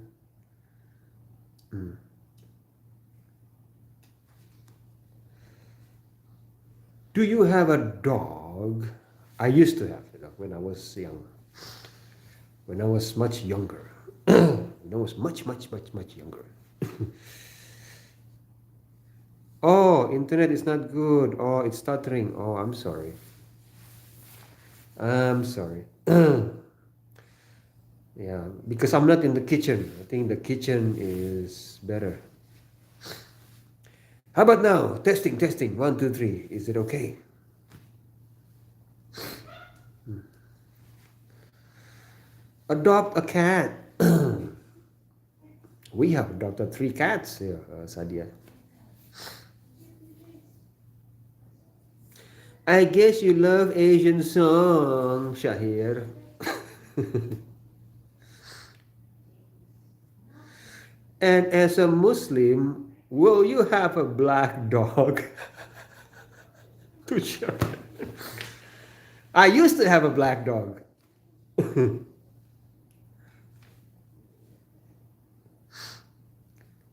S1: Do you have a dog? I used to have, when I was young. When I was much younger. When I was much, much, much, much younger. Oh, internet is not good. Oh, it's stuttering. Oh, I'm sorry. I'm sorry. Yeah, because I'm not in the kitchen. I think the kitchen is better. How about now? Testing, testing. One, two, three. Is it okay? Adopt a cat. We have adopted 3 cats here, Sadia. I guess you love Asian song, Shahir. And as a Muslim, will you have a black dog? To share. I used to have a black dog.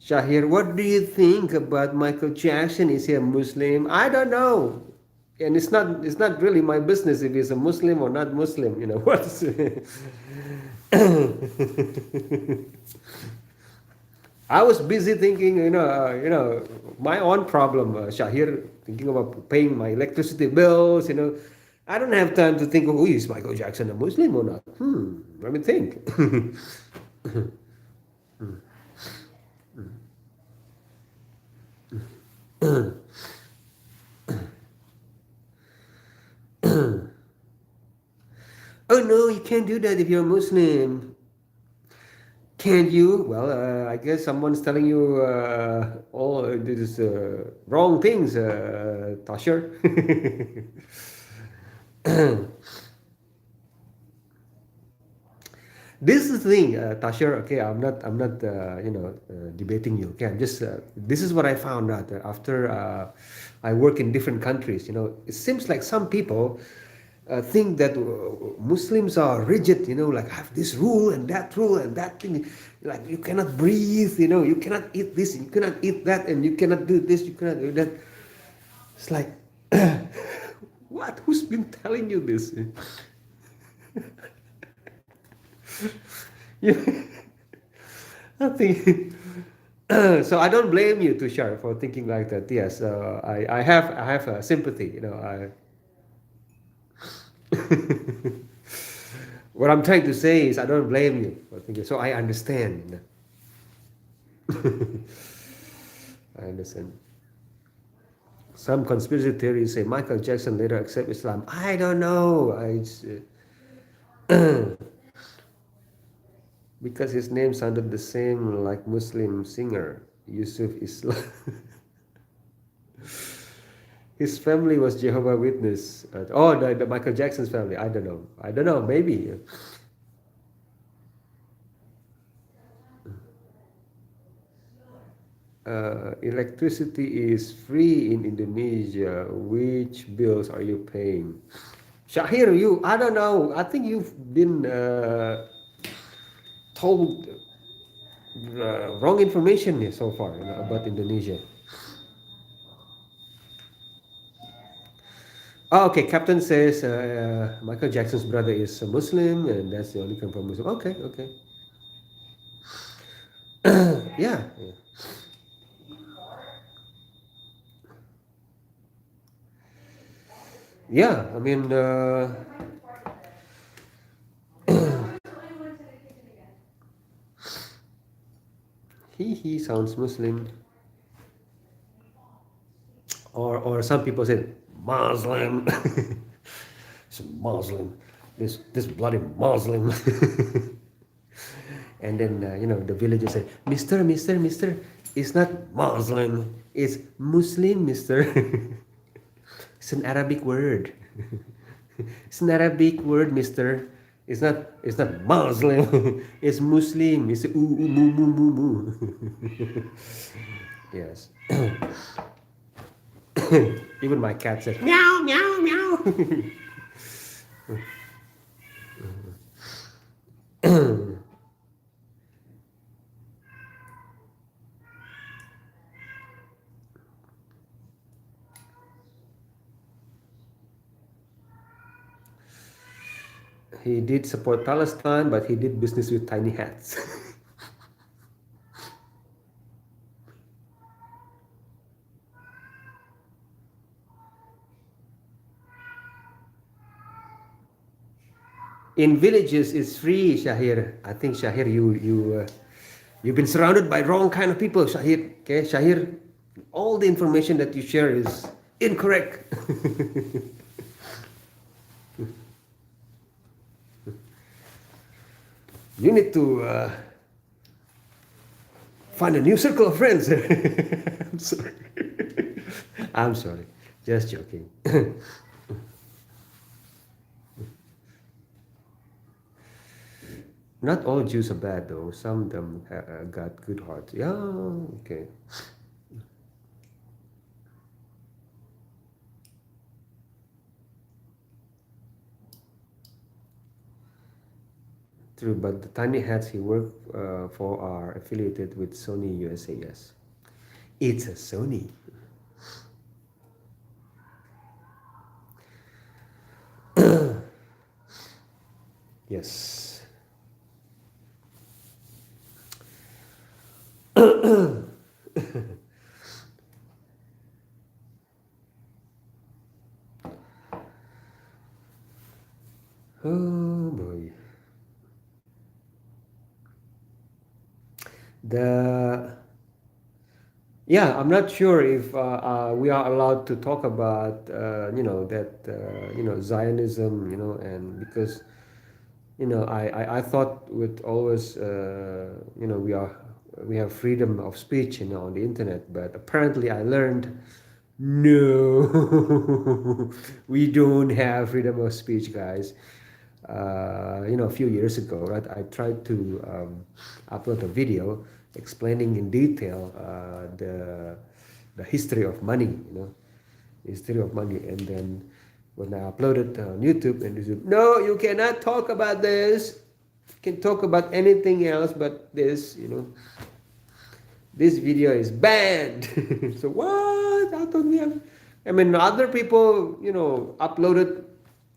S1: Shahir, what do you think about Michael Jackson? Is he a Muslim? I don't know. And it's not really my business if he's a Muslim or not Muslim, what's I was busy thinking, my own problem, Shahir, thinking about paying my electricity bills, I don't have time to think, oh, is Michael Jackson a Muslim or not? Let me think. Oh no, you can't do that if you're a Muslim. Can't you? Well, I guess someone's telling you all these wrong things, Tasher. This is the thing, Tasher. Okay, I'm not, debating you. Okay, I'm just. This is what I found out after I work in different countries. It seems like some people think that Muslims are rigid. Like have this rule and that thing. Like you cannot breathe. You cannot eat this, you cannot eat that, and you cannot do this, you cannot do that. It's like, what? Who's been telling you this? You- I think so. I don't blame you, Tushar, for thinking like that. Yes, I have sympathy. What I'm trying to say is I don't blame you for thinking. So I understand. I understand. Some conspiracy theories say Michael Jackson later accept Islam. I don't know. Because his name sounded the same like Muslim singer Yusuf Islam. His family was Jehovah Witness. Oh, the Michael Jackson's family. I don't know. I don't know. Maybe. Electricity is free in Indonesia. Which bills are you paying? Shahir, I don't know. I think you've been told wrong information here so far, about Indonesia. Oh, okay, Captain says Michael Jackson's brother is a Muslim, and that's the only confirmed Muslim. Okay, okay. Yeah, yeah. Yeah, I mean, he sounds Muslim, or some people say Muslim. It's a Muslim, this bloody Muslim. And then the villagers say, Mister, it's not Muslim, it's Muslim, Mister. It's an Arabic word. It's an Arabic word, Mister. It's not Muslim. It's Muslim. It's moo moo moo moo. Yes. Even my cat says meow meow meow. He did support Palestine, but he did business with tiny hats. In villages, it's free, Shahir. I think Shahir, you've been surrounded by wrong kind of people, Shahir. Okay, Shahir, all the information that you share is incorrect. You need to find a new circle of friends. I'm sorry. I'm sorry. Just joking. Not all Jews are bad, though. Some of them got good hearts. Yeah, okay. True, but the tiny hats he worked for are affiliated with Sony USA. Yes, it's a Sony. Yes. Oh boy. The Yeah, I'm not sure if we are allowed to talk about Zionism, and because I thought with always we have freedom of speech, on the internet, but apparently I learned no, we don't have freedom of speech, guys. A few years ago, right, I tried to upload a video explaining in detail the history of money, history of money, and then when I uploaded on YouTube, and they said, no, you cannot talk about this. You can talk about anything else, but this video is banned. So what? I thought we have. I mean, other people, uploaded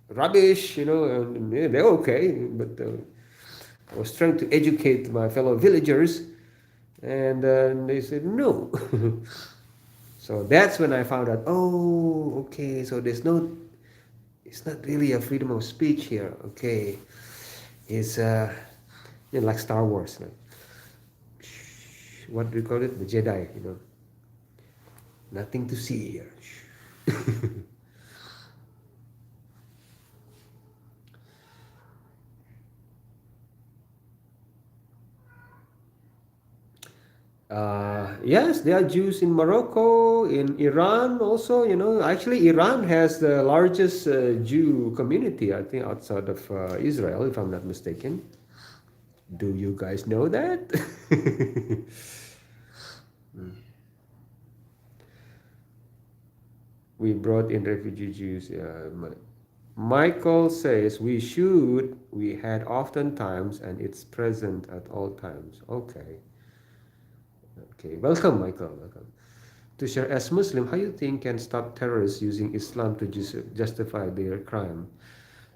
S1: rubbish, and yeah, they're okay. But I was trying to educate my fellow villagers, and they said no. So that's when I found out. Oh, okay. So it's not really a freedom of speech here. Okay, it's like Star Wars, like, what do you call it? The Jedi, nothing to see here. Yes, there are Jews in Morocco, in Iran also. Actually, Iran has the largest Jew community, I think, outside of Israel, if I'm not mistaken. Do you guys know that? We brought in refugee Jews. Michael says we should, we had oftentimes, and it's present at all times. Okay. Okay. Welcome, Michael. Welcome. To share, as Muslim, how you think can stop terrorists using Islam to justify their crime?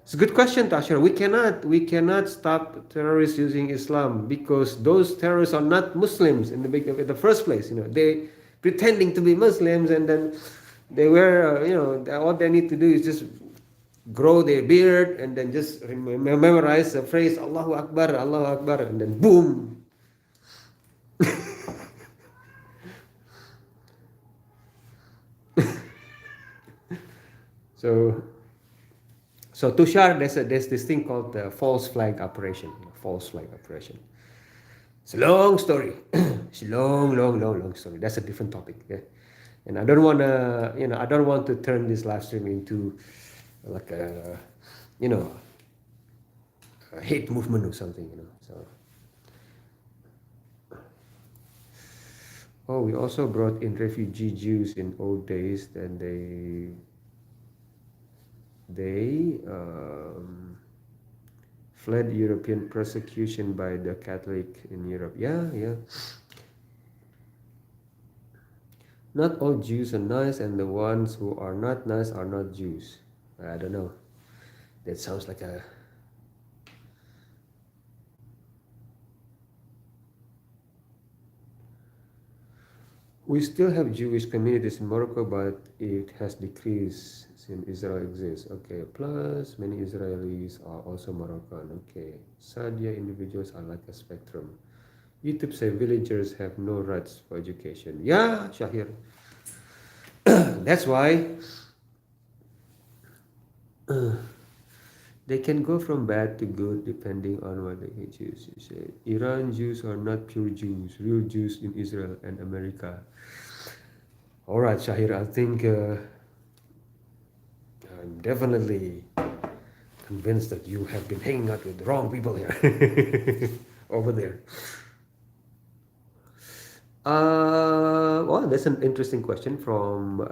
S1: It's a good question, Tashir. We cannot stop terrorists using Islam because those terrorists are not Muslims in the first place. They pretending to be Muslims, and then they wear, all they need to do is just grow their beard and then just memorize the phrase Allahu Akbar, and then boom. So, Tushar, there's this thing called the false flag operation. False flag operation. It's a long story. It's a long, long, long, long story. That's a different topic. Okay? And I don't want to turn this live stream into like you know, a hate movement or something. So, oh, we also brought in refugee Jews in old days. Then they fled European persecution by the Catholic in Europe. Yeah, yeah. Not all Jews are nice, and the ones who are not nice are not Jews. I don't know. That sounds like a. We still have Jewish communities in Morocco, but it has decreased since Israel exists. Okay, plus many Israelis are also Moroccan. Okay, Sadia individuals are like a spectrum. YouTube say villagers have no rights for education. Yeah, Shahir. That's why they can go from bad to good depending on what they choose. You say Iran Jews are not pure Jews, real Jews in Israel and America. All right, Shahir, I think I'm definitely convinced that you have been hanging out with the wrong people here over there. Well, that's an interesting question from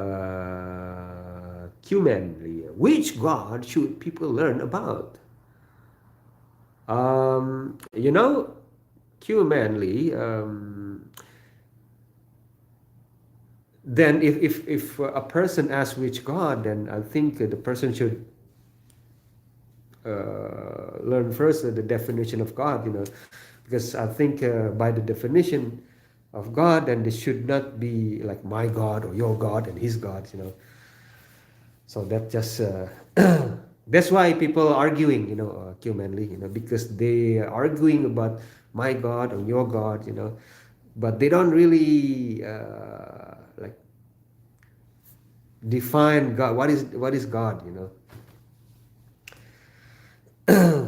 S1: Q-Man. Which god should people learn about? You know, Q-Manly, then if a person asks which god, then I think the person should learn first the definition of God, because I think by the definition of God, then this should not be like my God or your God and his God. So that just that's why people are arguing, humanly, because they are arguing about my God or your God, but they don't really like define God. What is God?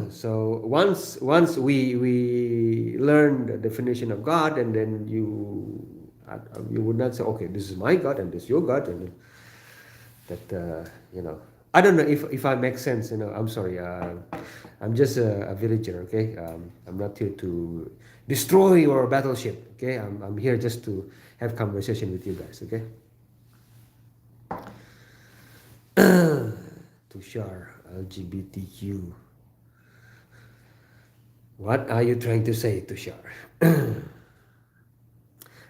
S1: So once we learn the definition of God, and then you would not say, okay, this is my God and this is your God, and that I don't know if I make sense. I'm sorry. I'm just a villager. Okay. I'm not here to destroy your battleship. Okay. I'm here just to have conversation with you guys. Okay. Tushar, LGBTQ. What are you trying to say, Tushar? Do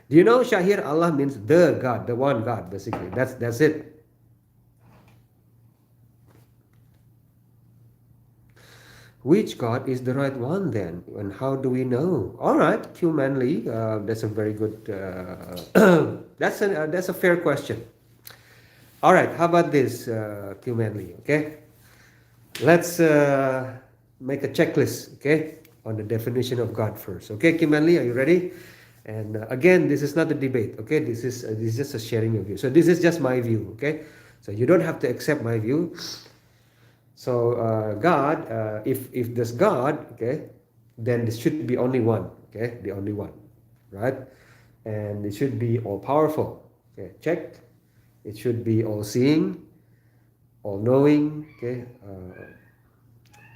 S1: you know, Shahir, Allah means the God, the one God, basically. That's it. Which God is the right one then? And how do we know? All right, humanly, that's a very good, that's a fair question. All right, how about this, humanly, okay? Let's make a checklist, okay, on the definition of God first. Okay, Kimanli, are you ready? And again, this is not a debate, okay? This is just a sharing of view. So this is just my view, okay? So you don't have to accept my view. So God, if there's God, okay, then there should be only one, okay, the only one, right? And it should be all powerful, okay, check. It should be all seeing, all knowing, okay,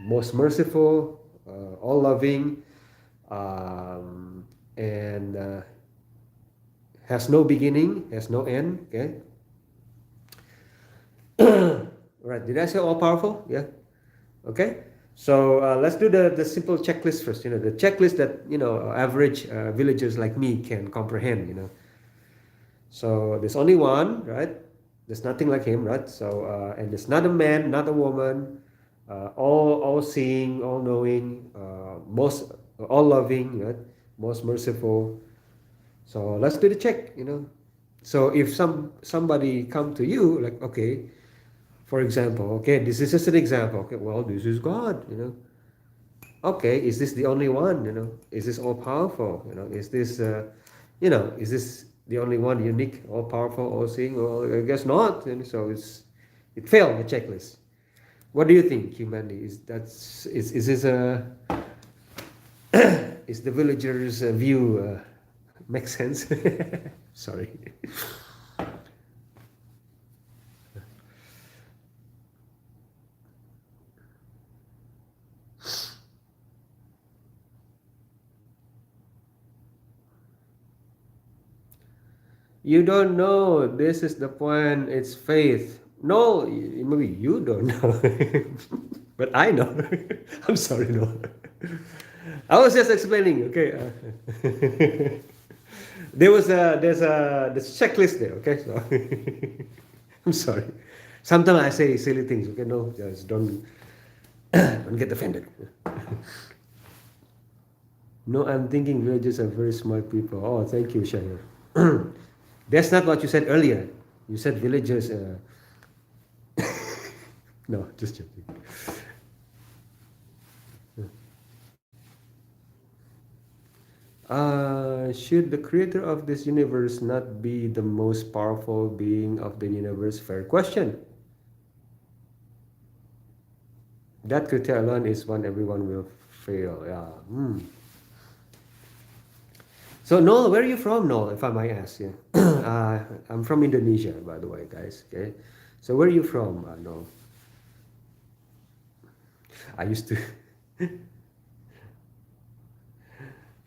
S1: most merciful, all loving, and has no beginning, has no end, okay. All right. Did I say all powerful? Yeah. Okay. So let's do the simple checklist first. The checklist that average villagers like me can comprehend. So there's only one, right? There's nothing like him, right? So and there's not a man, not a woman, all seeing, all knowing, most all loving, right? Most merciful. So let's do the check. So if somebody come to you like, okay, for example, okay, this is just an example. Okay, well, this is God. Okay, is this the only one? Is this all powerful? Is this the only one unique, all powerful, all seeing? Well, I guess not. And so it failed the checklist. What do you think, humanity? Is this a is the villagers' view make sense? Sorry. You don't know. This is the point. It's faith. No, maybe you don't know, but I know. I'm sorry, no. I was just explaining. Okay, there's a checklist there. Okay, so I'm sorry. Sometimes I say silly things. Okay, no, just don't get offended. No, I'm thinking villagers are very smart people. Oh, thank you, Shahir. That's not what you said earlier. You said villagers. No, just joking. Should the creator of this universe not be the most powerful being of the universe? Fair question. That criteria alone is one everyone will fail. Yeah. So Noel, where are you from, Noel? If I might ask you. I'm from Indonesia, by the way, guys. Okay. So where are you from, Noel? I used to.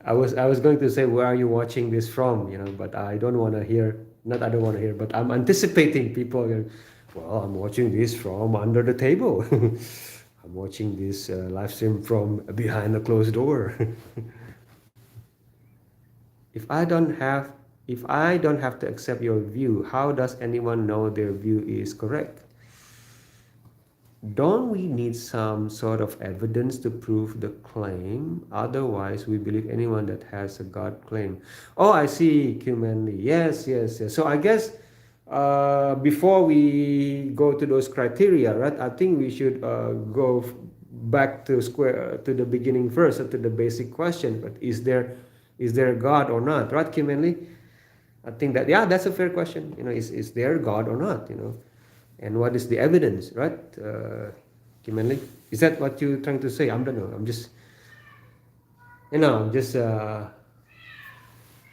S1: I was going to say where are you watching this from, but I don't want to hear. Not I don't want to hear, but I'm anticipating people. Well, I'm watching this from under the table. I'm watching this live stream from behind a closed door. if I don't have if I don't have to accept your view, how does anyone know their view is correct? Don't we need some sort of evidence to prove the claim? Otherwise, we believe anyone that has a God claim. Oh, I see, humanly. Yes, yes, yes. So I guess before we go to those criteria, right? I think we should go back to the beginning first, to the basic question. But is there God or not, right, humanly? I think that that's a fair question. Is there God or not? And what is the evidence, right? Kimanli, is that what you're trying to say? I don't know. I'm just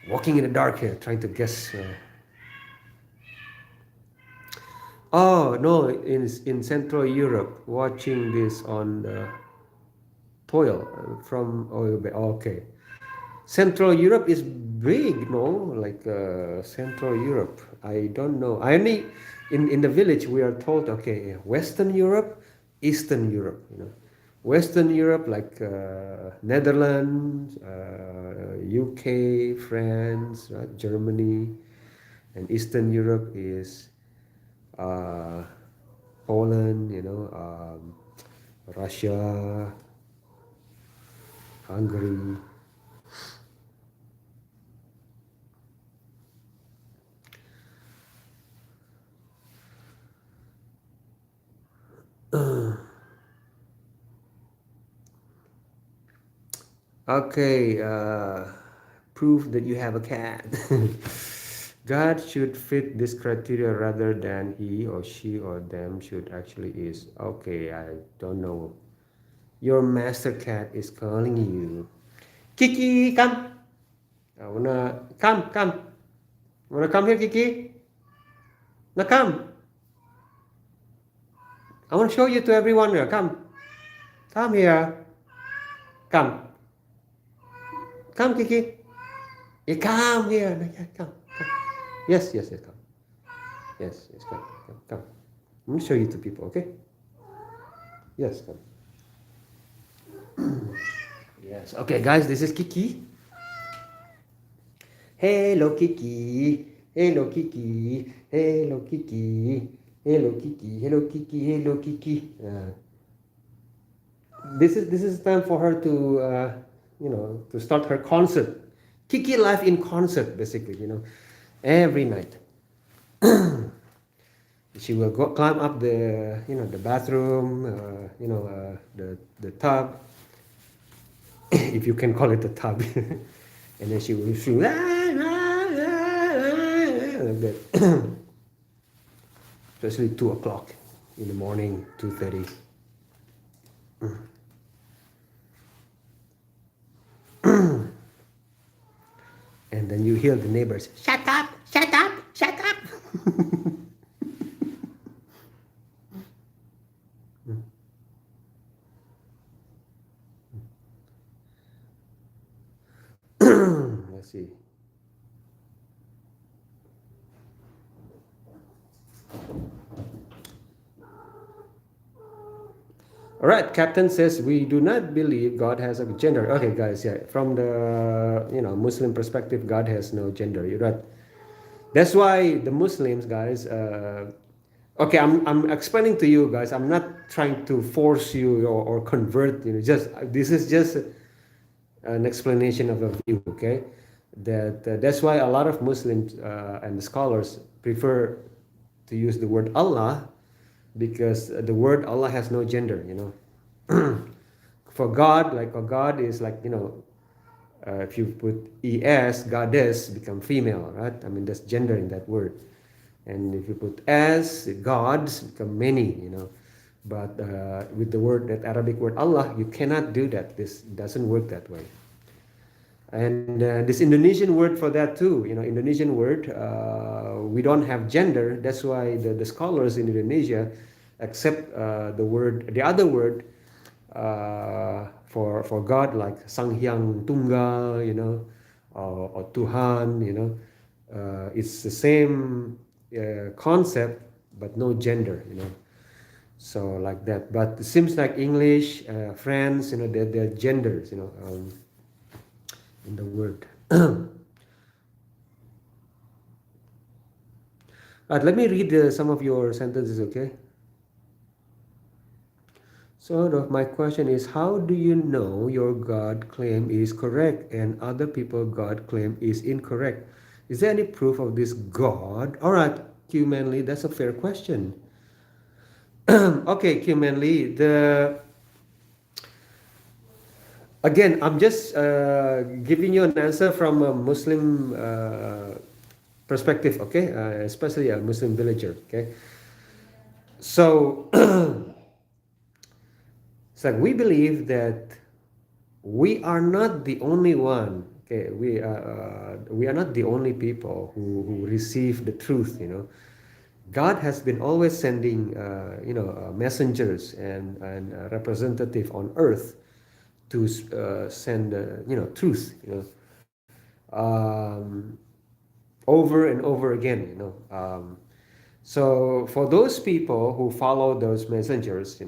S1: walking in the dark here, trying to guess. Oh no, in Central Europe, watching this on the toil from. Oh, okay. Central Europe is big, no? Like Central Europe. I don't know. I only in the village we are told, okay, Western Europe, Eastern Europe. Western Europe like Netherlands, UK, France, right? Germany, and Eastern Europe is uh, Poland. Russia, Hungary. Okay, proof that you have a cat. God should fit this criteria rather than he or she or them should actually is. Okay, I don't know. Your master cat is calling you. Kiki, come. I wanna come. Wanna come here, Kiki? Now come. I wanna show you to everyone here. Come here. Come. Come, Kiki. Yeah, come here. Yeah, come. Yes, come. Yes, come. Let me show you to people, okay? Yes, come. Yes. Okay, guys, this is Kiki. Hello, Kiki. Hello, Kiki. Hello, Kiki. Hello, Kiki. Hello, Kiki. Hello, Kiki. This is time for her to to start her concert. Kiki life in concert, basically. Every night she will go climb up the bathroom, the tub, if you can call it a tub, and then she will sing like that, especially 2 o'clock in the morning, 2:30. And then you hear the neighbors, shut up, shut up, shut up. Let's see. All right, Captain says we do not believe God has a gender. Okay, guys, yeah, from the Muslim perspective, God has no gender. You're right. That's why the Muslims, guys. Okay, I'm explaining to you guys. I'm not trying to force you or convert. Just this is just an explanation of a view. Okay, that's why a lot of Muslims and scholars prefer to use the word Allah, because the word Allah has no gender. For God, like a God is like if you put es, goddess become female, right? I mean, there's gender in that word. And if you put as, gods become many. But with the word, that Arabic word Allah, you cannot do that. This doesn't work that way. And this Indonesian word for that too, Indonesian word, we don't have gender. That's why the scholars in Indonesia accept the other word for God, like Sang Hyang Tunggal, or Tuhan, it's the same concept, but no gender. So like that. But it seems like English, French, they're genders, in the word. Right, let me read some of your sentences, okay? So my question is, how do you know your God claim is correct and other people God claim is incorrect? Is there any proof of this God? All right, Q Manly, that's a fair question. Okay, Q Manly, again, I'm just giving you an answer from a Muslim perspective, okay? Especially a Muslim villager, okay? So, it's like we believe that we are not the only one. Okay, we are not the only people who receive the truth. God has been always sending messengers and representative on earth to send truth, um, over and over again. So for those people who follow those messengers,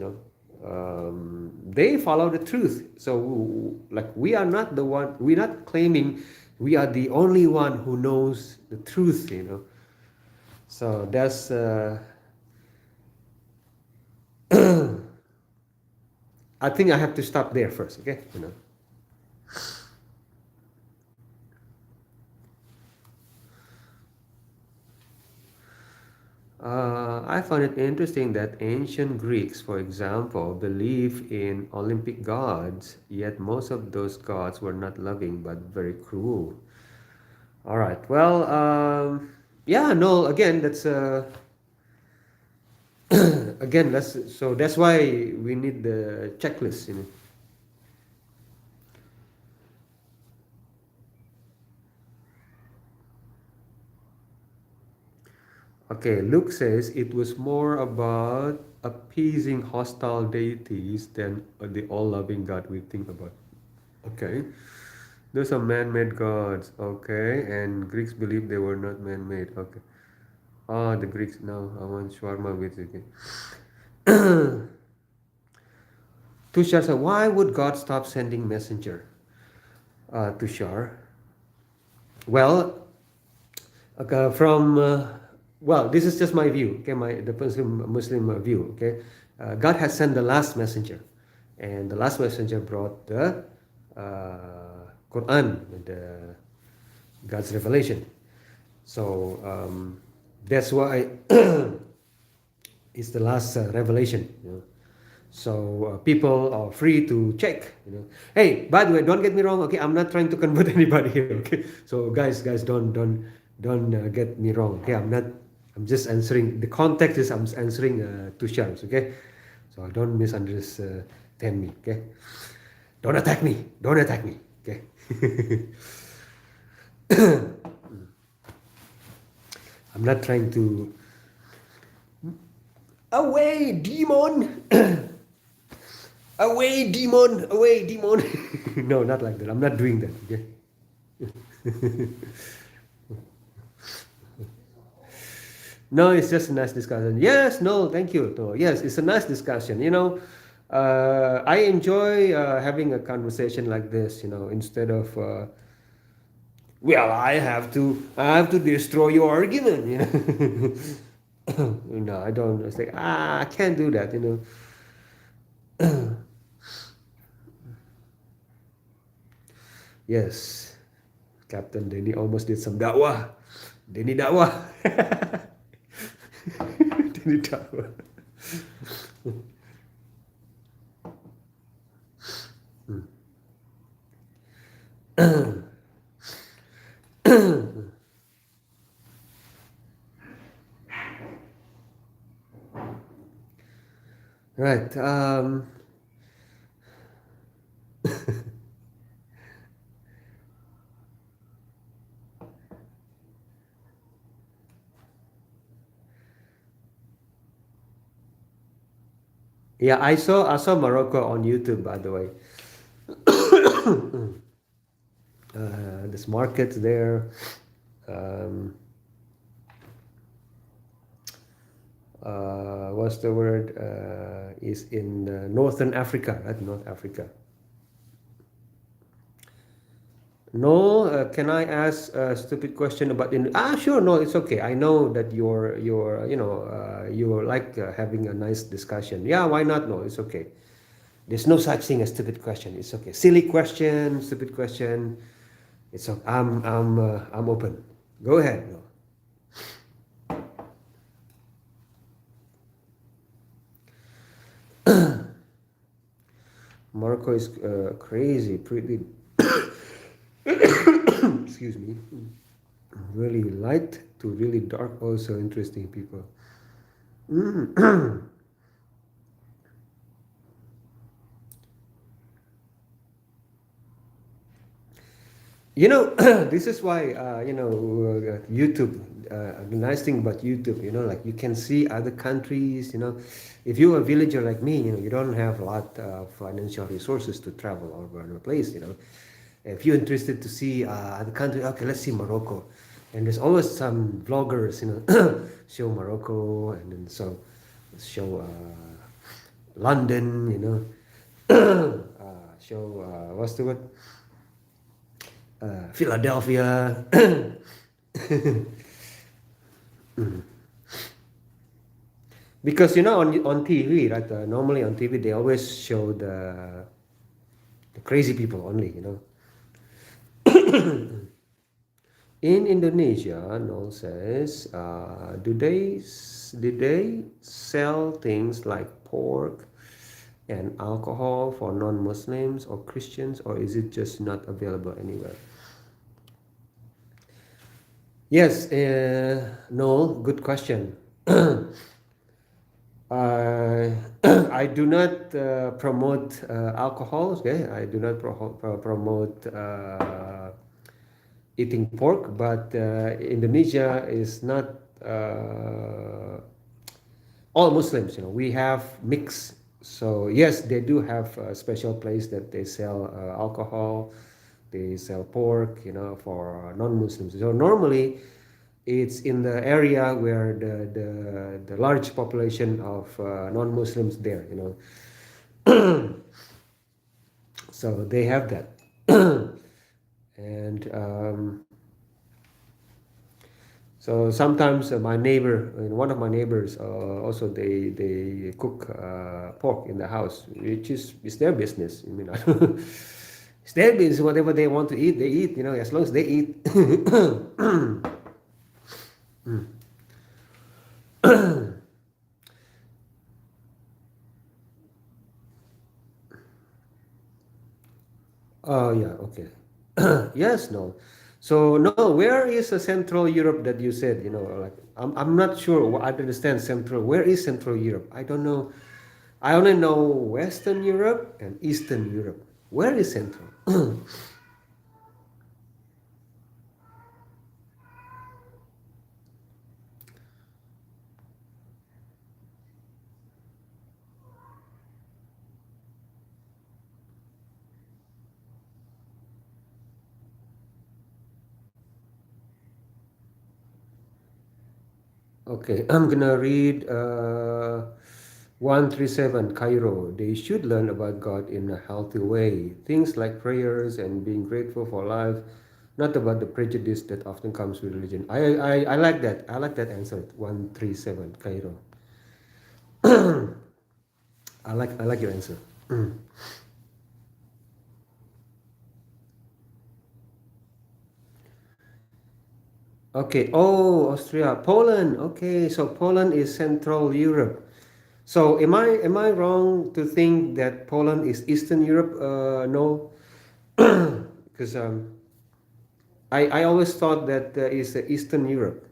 S1: they follow the truth. So like we are not the one. We're not claiming we are the only one who knows the truth. So that's I think I have to stop there first. Okay. I find it interesting that ancient Greeks, for example, believe in Olympic gods, yet most of those gods were not loving but very cruel. All right. Well, yeah, no. Again, that's again. That's why we need the checklist. Okay, Luke says it was more about appeasing hostile deities than the all-loving God we think about. Okay, those are man-made gods. Okay, and Greeks believe they were not man-made. Okay. Ah, the Greeks. No, I want shawarma with okay. Tushar said, why would God stop sending messenger? Tushar. Well, okay, well, this is just my view. Okay, the Muslim view. Okay, God has sent the last messenger, and the last messenger brought the Quran, the God's revelation. So that's why it's the last revelation. So people are free to check. Hey, by the way, don't get me wrong. Okay, I'm not trying to convert anybody here. Okay, so guys, don't get me wrong. Okay, I'm not. I'm just answering. The context is I'm answering to Shams. Okay, so don't misunderstand me. Okay, don't attack me. Don't attack me. Okay. I'm not trying to away demon. Away, demon! Away, demon! No, not like that. I'm not doing that. Okay. No, it's just a nice discussion. Yes, no, thank you. No, yes, it's a nice discussion. I enjoy having a conversation like this. Instead of well, I have to destroy your argument. No, I don't. It's like I can't do that. Yes, Captain Denny almost did some dakwah. Denny dakwah. Denny dakwah. Right. Yeah, I saw Morocco on YouTube, by the way. This market there. Um, what's the word? Is in Northern Africa, right? North Africa. No, can I ask a stupid question about sure, no, it's okay. I know that you're like having a nice discussion. Yeah, why not? No, it's okay. There's no such thing as stupid question. It's okay. Silly question, stupid question. It's okay. I'm open. Go ahead. No. Morocco is crazy, pretty. Excuse me. Really light to really dark. Also interesting people. This is why YouTube. The nice thing about YouTube, like you can see other countries. If you're a villager like me, you don't have a lot of financial resources to travel over a place. If you're interested to see other country, okay, let's see Morocco, and there's always some vloggers, show Morocco, and then show London, show what's the word? Philadelphia. Because on TV, right? Normally on TV they always show the crazy people only. In Indonesia, Noel says, do they sell things like pork and alcohol for non-Muslims or Christians, or is it just not available anywhere? Yes, Noel, good question. I do not promote alcohol. Okay, I do not promote eating pork, but Indonesia is not all Muslims. We have mix. So yes, they do have a special place that they sell alcohol, they sell pork, for non-Muslims. So normally It's in the area where the large population of non-Muslims there, so they have that. And so sometimes my neighbor, one of my neighbors, also they cook pork in the house, which is it's their business. I mean, it's their business. Whatever they want to eat, they eat. As long as they eat. Oh yeah, okay. Yes, no. So no, where is Central Europe that you said? Like I'm not sure. I understand Central. Where is Central Europe? I don't know. I only know Western Europe and Eastern Europe. Where is Central? Okay, I'm gonna read 137 Cairo. They should learn about God in a healthy way. Things like prayers and being grateful for life, not about the prejudice that often comes with religion. I like that. I like that answer. 137 Cairo. I like your answer. Okay. Oh, Austria, Poland. Okay, so Poland is Central Europe. So am I wrong to think that Poland is Eastern Europe? No, because I always thought that is Eastern Europe.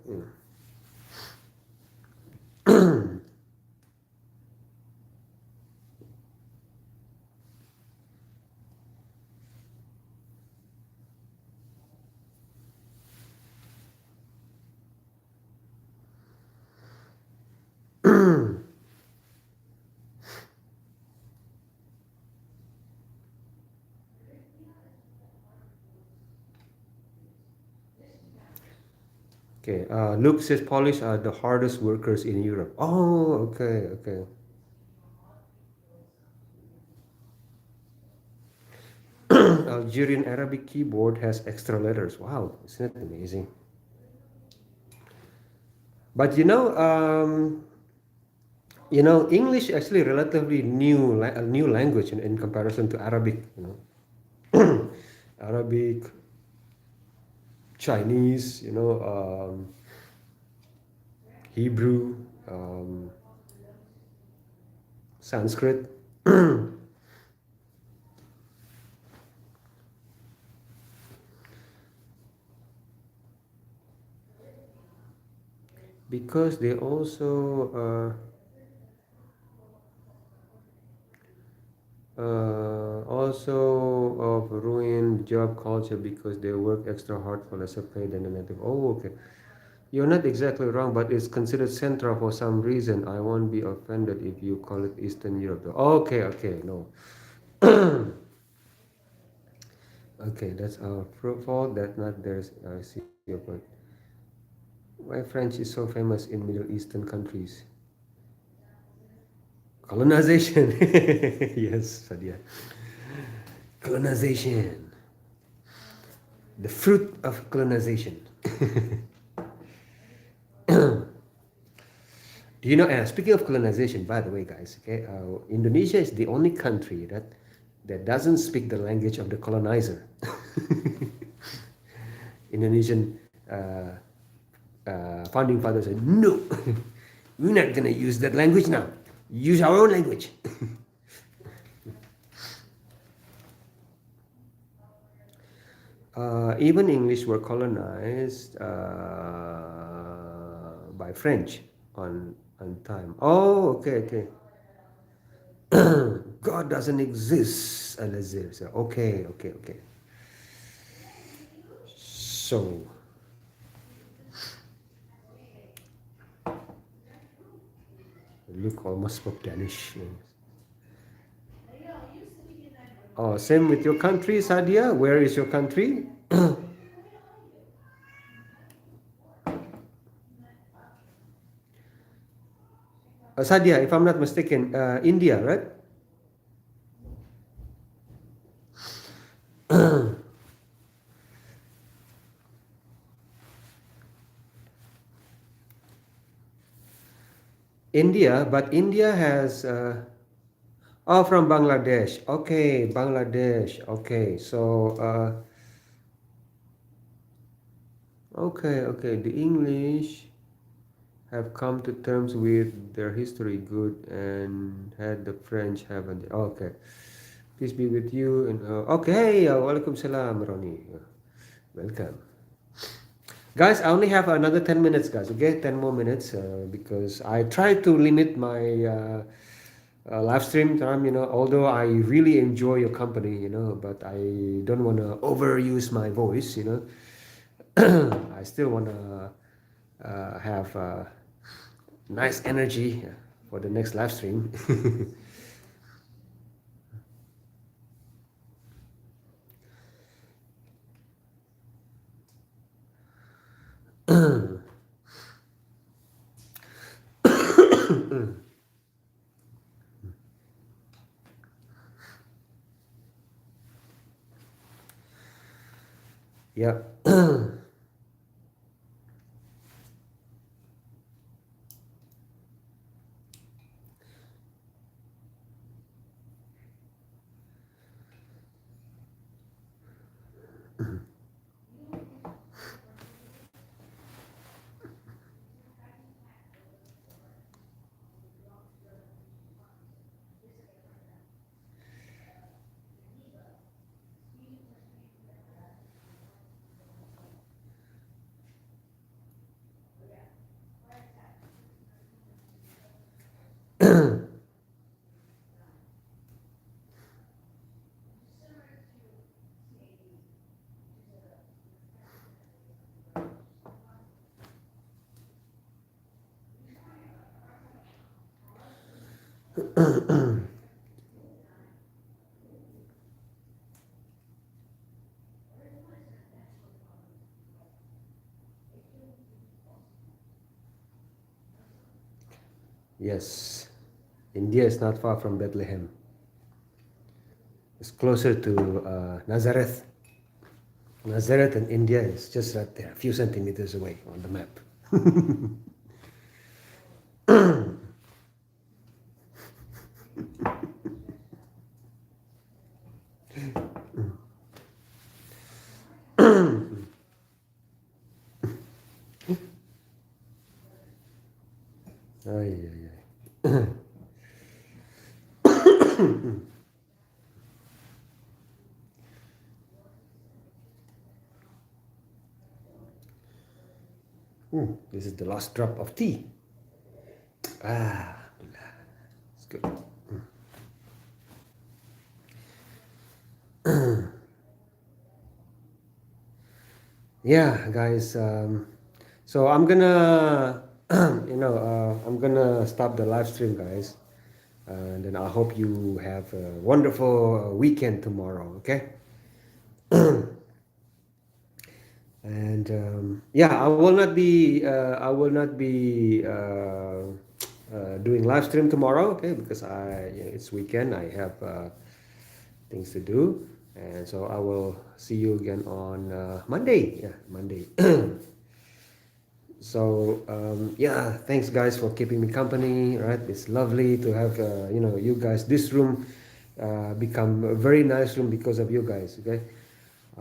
S1: Okay. Luke says Polish are the hardest workers in Europe. Oh, okay, okay. Algerian Arabic keyboard has extra letters. Wow, isn't that amazing? But English actually relatively a new language in comparison to Arabic. Arabic, Chinese, Hebrew, Sanskrit. Because they also of ruined job culture because they work extra hard for lesser pay than the native. Oh, okay. You're not exactly wrong, but it's considered central for some reason. I won't be offended if you call it Eastern Europe, though. Okay, okay, no. Okay, that's our fault. That's not theirs. I see your point. Why French is so famous in Middle Eastern countries? Colonization. Yes, Sadia. Colonization. The fruit of colonization. Do you know? Speaking of colonization, by the way, guys, okay, Indonesia is the only country that doesn't speak the language of the colonizer. Indonesian founding fathers said, "No, we're not gonna use that language now. Use our own language." Even English were colonized by French on time. Oh, okay, okay. God doesn't exist unless there's okay, okay, okay. So Luke almost spoke Danish. Oh, same with your country, Sadia. Where is your country? Sadia, if I'm not mistaken, India, right? India, but India has oh, from Bangladesh. Okay, Bangladesh. Okay, so okay, okay. The English have come to terms with their history good and had the French have a okay. Peace be with you and okay, walaikum salam, Ronnie. Welcome. Guys, I only have another 10 minutes, guys. Okay, 10 more minutes because I try to limit my live stream time, although I really enjoy your company, but I don't want to overuse my voice, I still want to have nice energy for the next live stream. Yeah. Yes, India is not far from Bethlehem. It's closer to Nazareth. Nazareth and India is just right there, a few centimeters away on the map. Ay, ay, ay. This is the last drop of tea. Ah, it's good. Yeah, guys. So I'm gonna, I'm gonna stop the live stream, guys. And then I hope you have a wonderful weekend tomorrow. Okay. And yeah, I will not be doing live stream tomorrow. Okay, because it's weekend. I have things to do, and so I will see you again on Monday. Yeah, Monday. So yeah, thanks guys for keeping me company. Right, it's lovely to have you guys. This room become a very nice room because of you guys. Okay,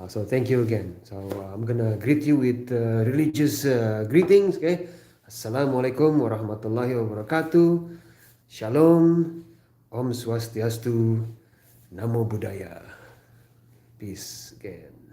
S1: so thank you again. So I'm gonna greet you with religious greetings. Okay, Assalamualaikum warahmatullahi wabarakatuh. Shalom, Om Swastiastu, Namo Buddhaya. Peace again.